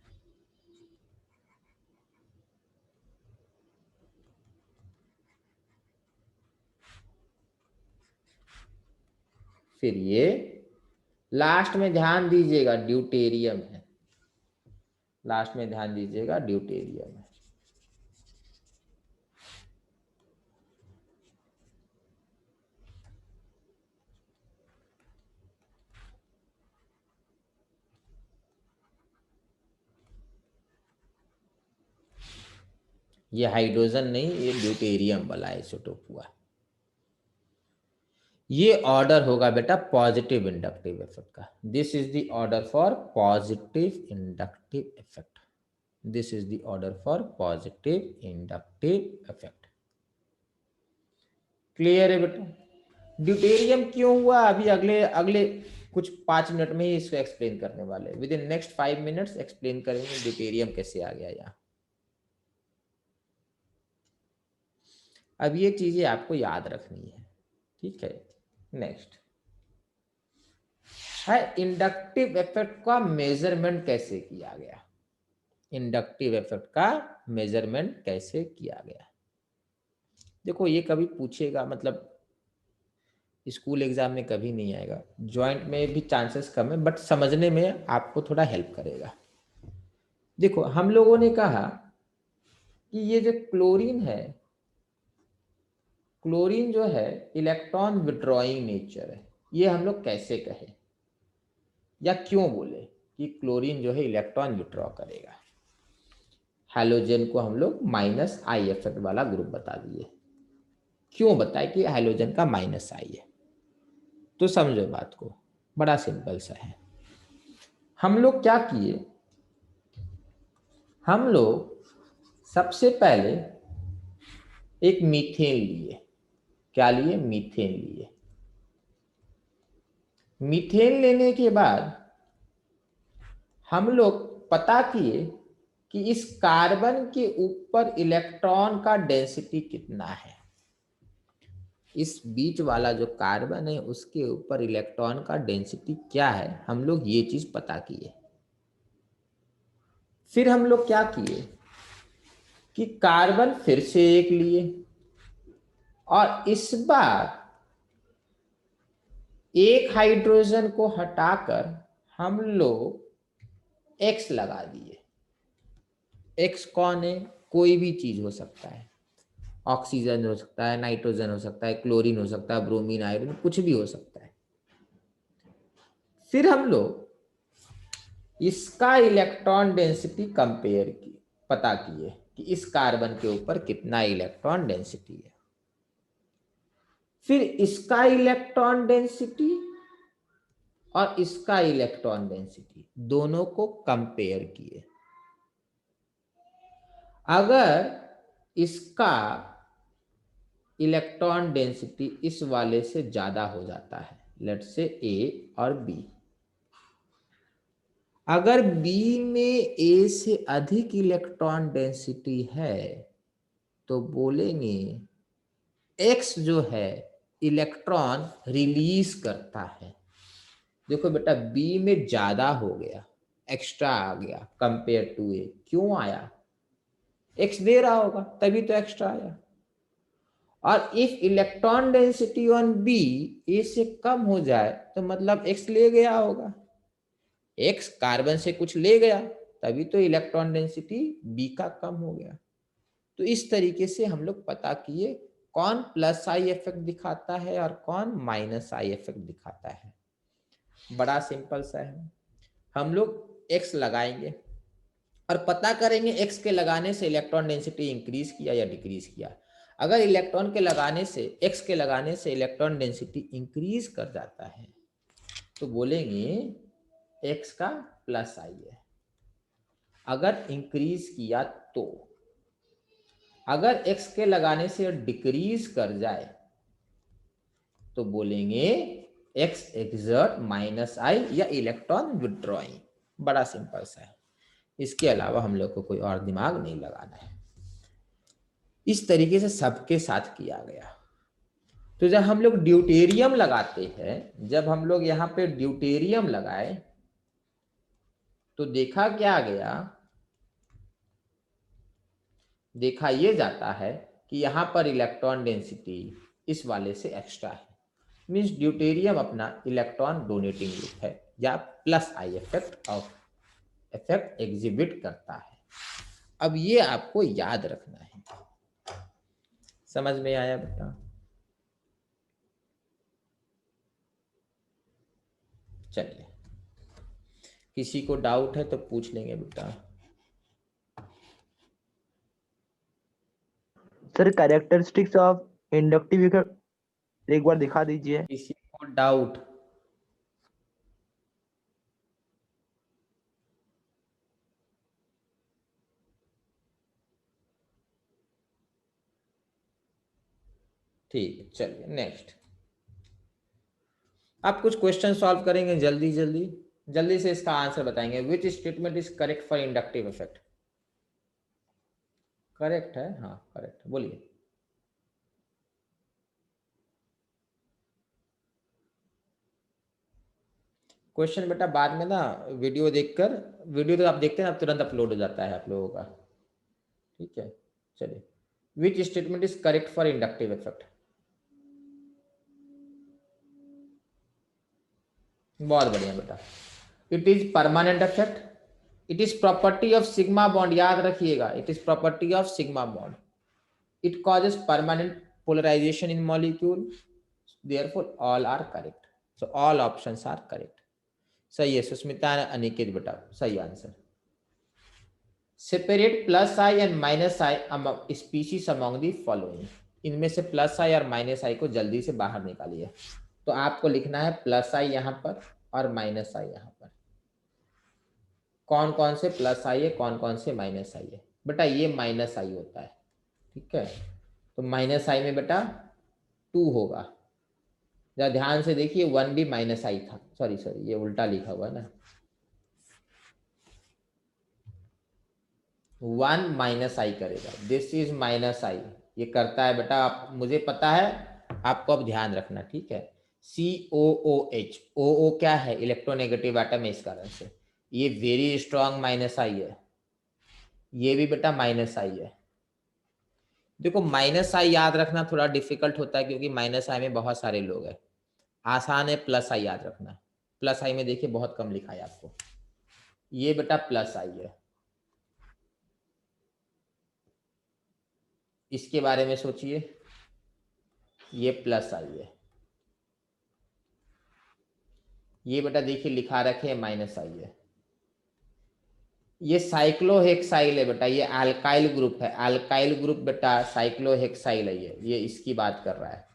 [SPEAKER 1] फिर ये लास्ट में ध्यान दीजिएगा ड्यूटेरियम है, लास्ट में ध्यान दीजिएगा ड्यूटेरियम है। ये हाइड्रोजन नहीं, ये ड्यूटेरियम वाला आइसोटोप हुआ। ये ऑर्डर होगा बेटा पॉजिटिव इंडक्टिव इफेक्ट का। This is the order for positive inductive effect, this is the order for positive inductive effect. Clear है बेटा? ड्यूटेरियम क्यों हुआ अभी अगले अगले कुछ 5 मिनट में ही इसको एक्सप्लेन करने वाले, with in next 5 minutes explain करेंगे ड्यूटेरियम कैसे आ गया यहाँ। अब ये चीजें आपको याद रखनी है, ठीक है। नेक्स्ट है इंडक्टिव इफेक्ट का मेजरमेंट कैसे किया गया। इंडक्टिव इफेक्ट का मेजरमेंट कैसे किया गया, देखो ये कभी पूछेगा, मतलब स्कूल एग्जाम में कभी नहीं आएगा, जॉइंट में भी चांसेस कम है, बट समझने में आपको थोड़ा हेल्प करेगा। देखो हम लोगों ने कहा कि ये जो क्लोरीन है, क्लोरीन जो है इलेक्ट्रॉन विड्रॉइंग नेचर है। ये हम लोग कैसे कहें या क्यों बोले कि क्लोरीन जो है इलेक्ट्रॉन विड्रॉ करेगा। हैलोजन को हम लोग माइनस आई इफेक्ट वाला ग्रुप बता दिए। क्यों बताए कि हैलोजन का माइनस आई है, तो समझो बात को, बड़ा सिंपल सा है। हम लोग क्या किए, हम लोग सबसे पहले एक मीथेन लिए। क्या लिए? मीथेन लिए। मीथेन लेने के बाद हम लोग पता किए कि इस कार्बन के ऊपर इलेक्ट्रॉन का डेंसिटी कितना है। इस बीच वाला जो कार्बन है उसके ऊपर इलेक्ट्रॉन का डेंसिटी क्या है, हम लोग ये चीज पता किए। फिर हम लोग क्या किए कि कार्बन फिर से एक लिए और इस बार एक हाइड्रोजन को हटाकर हम लोग X लगा दिए। X कौन है? कोई भी चीज हो सकता है, ऑक्सीजन हो सकता है, नाइट्रोजन हो सकता है, क्लोरीन हो सकता है, ब्रोमीन, आयोडीन, कुछ भी हो सकता है। फिर हम लोग इसका इलेक्ट्रॉन डेंसिटी कंपेयर की, पता किए कि इस कार्बन के ऊपर कितना इलेक्ट्रॉन डेंसिटी है। फिर इसका इलेक्ट्रॉन डेंसिटी और इसका इलेक्ट्रॉन डेंसिटी दोनों को कंपेयर किए। अगर इसका इलेक्ट्रॉन डेंसिटी इस वाले से ज्यादा हो जाता है, लेट्स से ए और बी, अगर बी में ए से अधिक इलेक्ट्रॉन डेंसिटी है तो बोलेंगे एक्स जो है इलेक्ट्रॉन रिलीज करता है। देखो बेटा बी में ज्यादा हो गया, एक्स्ट्रा आ गया कंपेयर टू ए। क्यों आया? एक्स दे रहा होगा तभी तो एक्स्ट्रा आया। और if electron density on B A से कम हो जाए तो मतलब एक्स ले गया होगा, एक्स कार्बन से कुछ ले गया तभी तो इलेक्ट्रॉन डेंसिटी बी का कम हो गया। तो इस तरीके से हम लोग पता किए कौन प्लस आई इफेक्ट दिखाता है और कौन माइनस आई इफेक्ट दिखाता है। बड़ा सिंपल सा है। हम लोग एक्स लगाएंगे और पता करेंगे एक्स के लगाने से इलेक्ट्रॉन डेंसिटी इंक्रीज किया या डिक्रीज किया। अगर इलेक्ट्रॉन के लगाने से, एक्स के लगाने से इलेक्ट्रॉन डेंसिटी इंक्रीज कर जाता है तो बोलेंगे एक्स का प्लस आई है। अगर इंक्रीज किया तो, अगर एक्स के लगाने से डिक्रीज कर जाए तो बोलेंगे एक्स एक्सर्ट माइनस आई या इलेक्ट्रॉन विड्रॉइंग। बड़ा सिंपल सा है, इसके अलावा हम लोग को कोई और दिमाग नहीं लगाना है। इस तरीके से सबके साथ किया गया। तो जब हम लोग ड्यूटेरियम लगाते हैं, जब हम लोग यहाँ पे ड्यूटेरियम लगाए तो देखा क्या गया, देखा ये जाता है कि यहाँ पर इलेक्ट्रॉन डेंसिटी इस वाले से एक्स्ट्रा है। मीन्स ड्यूटेरियम अपना इलेक्ट्रॉन डोनेटिंग ग्रुप है या प्लस आई इफेक्ट एग्जिबिट करता है। अब ये आपको याद रखना है। समझ में आया बेटा? चलिए, किसी को डाउट है तो पूछ लेंगे बेटा।
[SPEAKER 2] Sir characteristics of inductive effect एक बार दिखा दीजिए।
[SPEAKER 1] किसी को डाउट? ठीक है, चलिए नेक्स्ट। आप कुछ क्वेश्चन सॉल्व करेंगे जल्दी जल्दी, जल्दी से इसका आंसर बताएंगे। विच statement is correct for inductive effect? Correct है, हाँ करेक्ट, बोलिए। क्वेश्चन बेटा बाद में ना वीडियो देखकर, वीडियो तो आप देखते हैं ना तुरंत अपलोड हो जाता है आप लोगों का, ठीक है। चलिए, which statement is correct for inductive effect? बहुत बढ़िया बेटा। It is permanent effect, it is property of sigma bond, याद रखिएगा, it is property of sigma bond, it causes permanent polarization in molecule, therefore all are correct. So all options are correct. सही है सुस्मिता अनिकेत बेटा, सही answer. Separate plus I and minus I species among the following, इनमें से plus आई और minus आई को जल्दी से बाहर निकालिए। तो आपको लिखना है प्लस आई यहाँ पर और माइनस आई यहाँ पर। कौन कौन से प्लस आई है, कौन कौन से माइनस आई है? बेटा ये माइनस आई होता है, ठीक है। तो माइनस आई में बेटा 2 होगा। जरा ध्यान से देखिए, 1 भी माइनस आई था, सॉरी ये उल्टा लिखा हुआ है ना, 1 माइनस आई करेगा, दिस इज माइनस आई, ये करता है बेटा। आप, मुझे पता है, आपको अब ध्यान रखना, ठीक है। COOH, OO क्या है? इलेक्ट्रोनेगेटिव एटम है, इस कारण से ये वेरी स्ट्रॉन्ग माइनस आई है। ये भी बेटा माइनस आई है। देखो माइनस आई याद रखना थोड़ा डिफिकल्ट होता है क्योंकि माइनस आई में बहुत सारे लोग हैं। आसान है प्लस आई याद रखना। प्लस आई में देखिए बहुत कम लिखा है आपको, ये बेटा प्लस आई है। इसके बारे में सोचिए, ये प्लस आई है। ये बेटा देखिए लिखा रखे माइनस आई है। ये साइक्लोहेक्साइल है बेटा, ये अल्काइल ग्रुप है, अल्काइल ग्रुप बेटा साइक्लोहेक्साइल है, ये इसकी बात कर रहा है,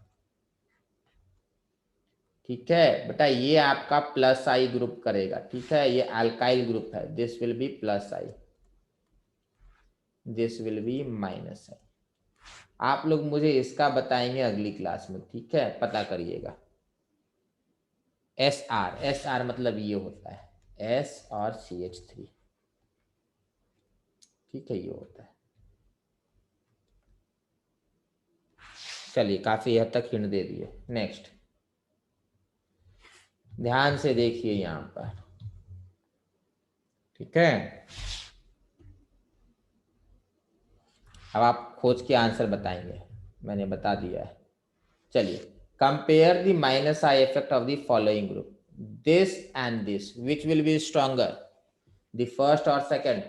[SPEAKER 1] ठीक है बेटा। ये आपका प्लस आई ग्रुप करेगा, ठीक है। ये अल्काइल ग्रुप है, this will be plus I, this will be minus I. आप लोग मुझे इसका बताएंगे अगली क्लास में, ठीक है, पता करिएगा। SR मतलब ये होता है S और CH3, ठीक है, ये होता है। चलिए काफी हद तक हिंट दे दिए। नेक्स्ट ध्यान से देखिए यहाँ पर, ठीक है। अब आप खोज के आंसर बताएंगे, मैंने बता दिया है। चलिए, compare the minus I effect of the following group, this and this, which will be stronger, the first और सेकंड?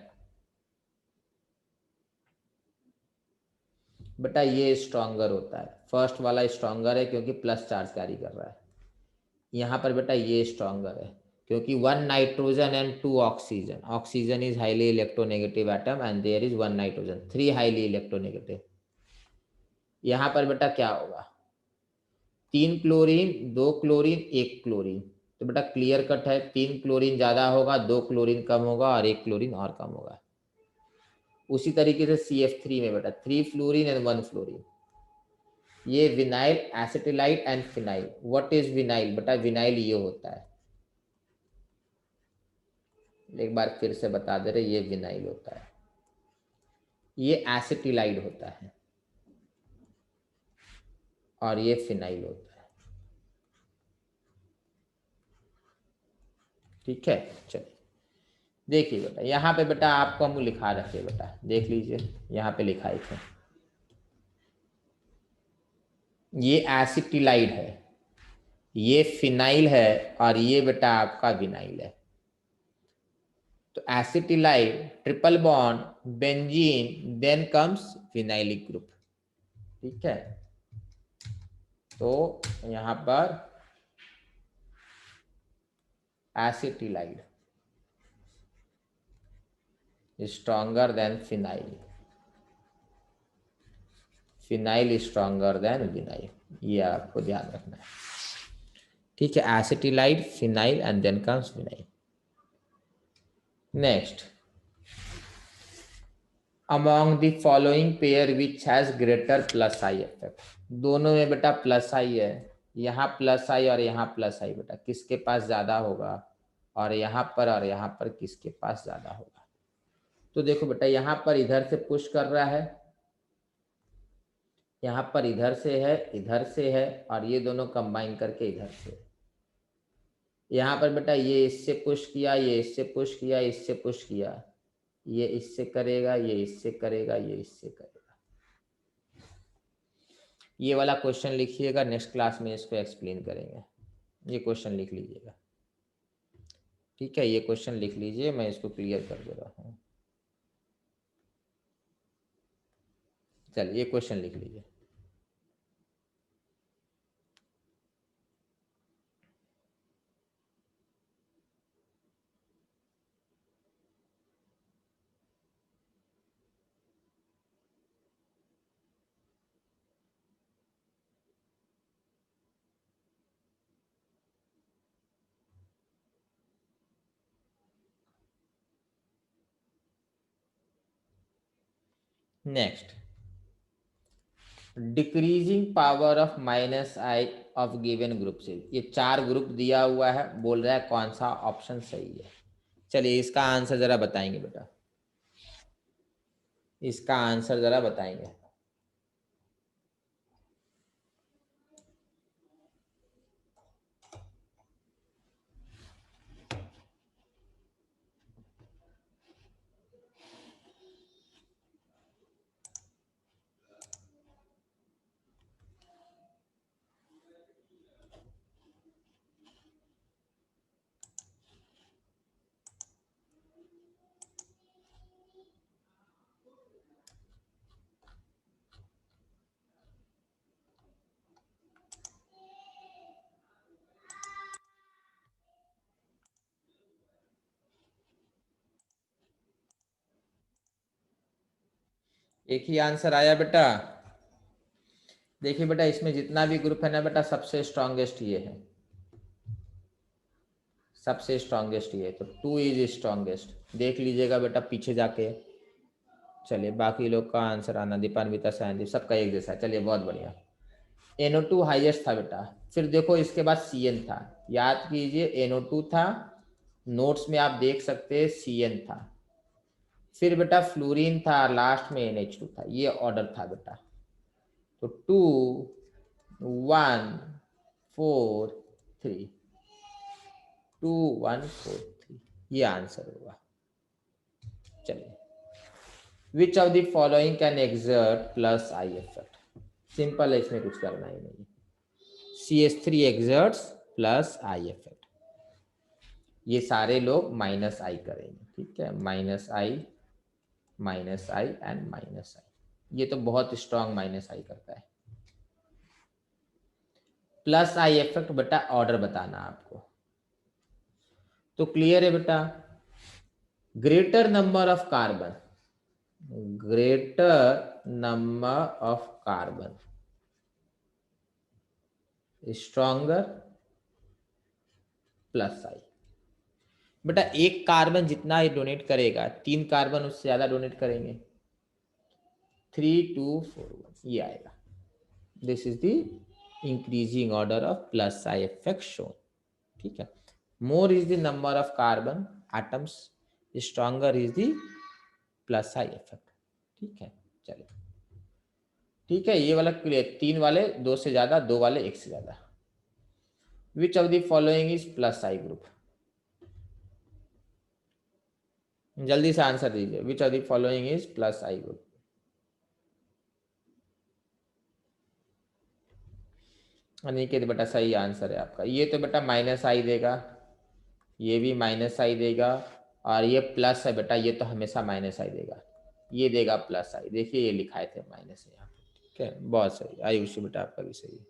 [SPEAKER 1] बेटा ये स्ट्रॉन्गर होता है, फर्स्ट वाला स्ट्रॉन्गर है क्योंकि प्लस चार्ज कैरी कर रहा है। यहाँ पर बेटा ये स्ट्रॉन्गर है क्योंकि 1 nitrogen and 2 oxygen, oxygen is highly electronegative atom and there is 1 nitrogen, 3 highly electronegative. यहाँ पर बेटा क्या होगा, 3 क्लोरीन 2 क्लोरीन 1 क्लोरीन, तो बेटा क्लियर कट है, 3 क्लोरीन ज्यादा होगा, 2 क्लोरीन कम होगा और 1 क्लोरीन और कम होगा। उसी तरीके से CF3 में बेटा 3 फ्लोरीन एंड 1 फ्लोरीन। ये vinyl acetylide and phenyl, what is vinyl? बेटा विनाइल ये होता है, एक बार फिर से बता दे रहे, ये विनाइल होता है, ये एसिटिलाइड होता है और ये फिनाइल होता है, ठीक है। चलिए देखिए बेटा, यहाँ पे बेटा आपको हम लिखा रखे बेटा, देख लीजिए यहाँ पे लिखा है, ये एसिटिलाइड है, ये फिनाइल है और ये बेटा आपका विनाइल है। तो acetylide, triple bond, benzene, then comes phenylic group. ठीक है, तो यहां पर acetylide stronger than phenyl, phenyl is stronger than vinyl, ये आपको ध्यान रखना है। ठीक है, acetylide, phenyl and then comes vinyl. Next, among the following pair which has greater plus I effect. दोनों में बेटा प्लस आई है, यहाँ प्लस आई और यहाँ प्लस आई, बेटा किसके पास ज्यादा होगा, और यहाँ पर किसके पास ज्यादा होगा। तो देखो बेटा, यहाँ पर इधर से पुश कर रहा है, यहाँ पर इधर से है और ये दोनों कंबाइन करके इधर से। यहाँ पर बेटा ये इससे पुश किया, ये इससे पुश किया, इससे पुश किया, ये इससे करेगा, ये इससे करेगा, ये इससे करेगा। ये वाला क्वेश्चन लिखिएगा, नेक्स्ट क्लास में इसको एक्सप्लेन करेंगे। ये क्वेश्चन लिख लीजिएगा। ठीक है, ये क्वेश्चन लिख लीजिए, मैं इसको क्लियर कर दे रहा हूँ। चलिए, ये क्वेश्चन लिख लीजिए। Next, decreasing power of minus I of given group से। ये 4 ग्रुप दिया हुआ है, बोल रहा है कौन सा ऑप्शन सही है। चलिए, इसका आंसर जरा बताएंगे बेटा, इसका आंसर जरा बताएंगे। एक ही आंसर आया बेटा। देखिए बेटा, इसमें जितना भी ग्रुप है ना बेटा, सबसे स्ट्रॉन्गेस्ट ये है, सबसे स्ट्रॉन्गेस्ट ये है। तो 2 इज स्ट्रॉन्गेस्ट। देख लीजिएगा बेटा पीछे जाके। चलिए, बाकी लोग का आंसर आना, दीपान्विता, सायनदीप, सबका एक जैसा। चलिए, बहुत बढ़िया। NO2 हाईएस्ट था बेटा। फिर देखो इसके बाद CN था, याद कीजिए NO2 था, नोट्स में आप देख सकते हैं CN था। फिर बेटा फ्लोरीन था, लास्ट में NH2 था। ये ऑर्डर था बेटा। तो 2 1 4 3, 2 1 4 3, ये आंसर होगा। चलिए, which of the following can exert plus I effect. Simple है, इसमें कुछ करना ही नहीं। CH3 exerts plus I effect. ये सारे लोग माइनस आई करेंगे। ठीक है, minus I and minus I. ये तो बहुत स्ट्रांग माइनस आई करता है। प्लस आई इफेक्ट बेटा ऑर्डर बताना आपको। तो क्लियर है बेटा, greater number of carbon, greater number of carbon stronger plus I. बेटा एक कार्बन जितना ही डोनेट करेगा, 3 कार्बन उससे ज्यादा डोनेट करेंगे। 3 2 4 1, ये आएगा। This is the increasing order of plus I effect shown. ठीक है, more is the number of carbon atoms, stronger is the plus I effect. ठीक है, चलिए ठीक है, ये वाला क्लियर। 3 वाले 2 से ज्यादा, 2 वाले 1 से ज्यादा। Which of the following is plus I group. जल्दी से आंसर दीजिए, which of the following is plus I group. Aniket बेटा सही आंसर है आपका। ये तो बेटा माइनस आई देगा, ये भी माइनस आई देगा, और ये प्लस है बेटा, ये तो हमेशा माइनस आई देगा, ये देगा प्लस आई। देखिए ये लिखाए थे माइनस यहाँ पे, ठीक है, बहुत सही। आयुष बेटा आपका भी सही है,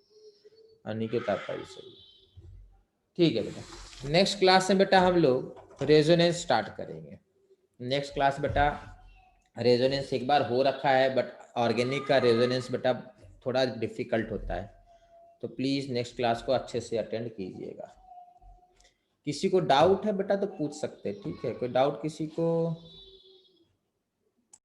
[SPEAKER 1] अनिकेत आपका भी सही है, ठीक है बेटा। नेक्स्ट क्लास में बेटा हम लोग रेजोनेंस स्टार्ट करेंगे। नेक्स्ट क्लास बेटा रेजोनेंस एक बार हो रखा है, बट ऑर्गेनिक का रेजोनेंस बेटा थोड़ा डिफिकल्ट होता है, तो प्लीज़ नेक्स्ट क्लास को अच्छे से अटेंड कीजिएगा। किसी को डाउट है बेटा तो पूछ सकते हैं, ठीक है, कोई डाउट किसी को?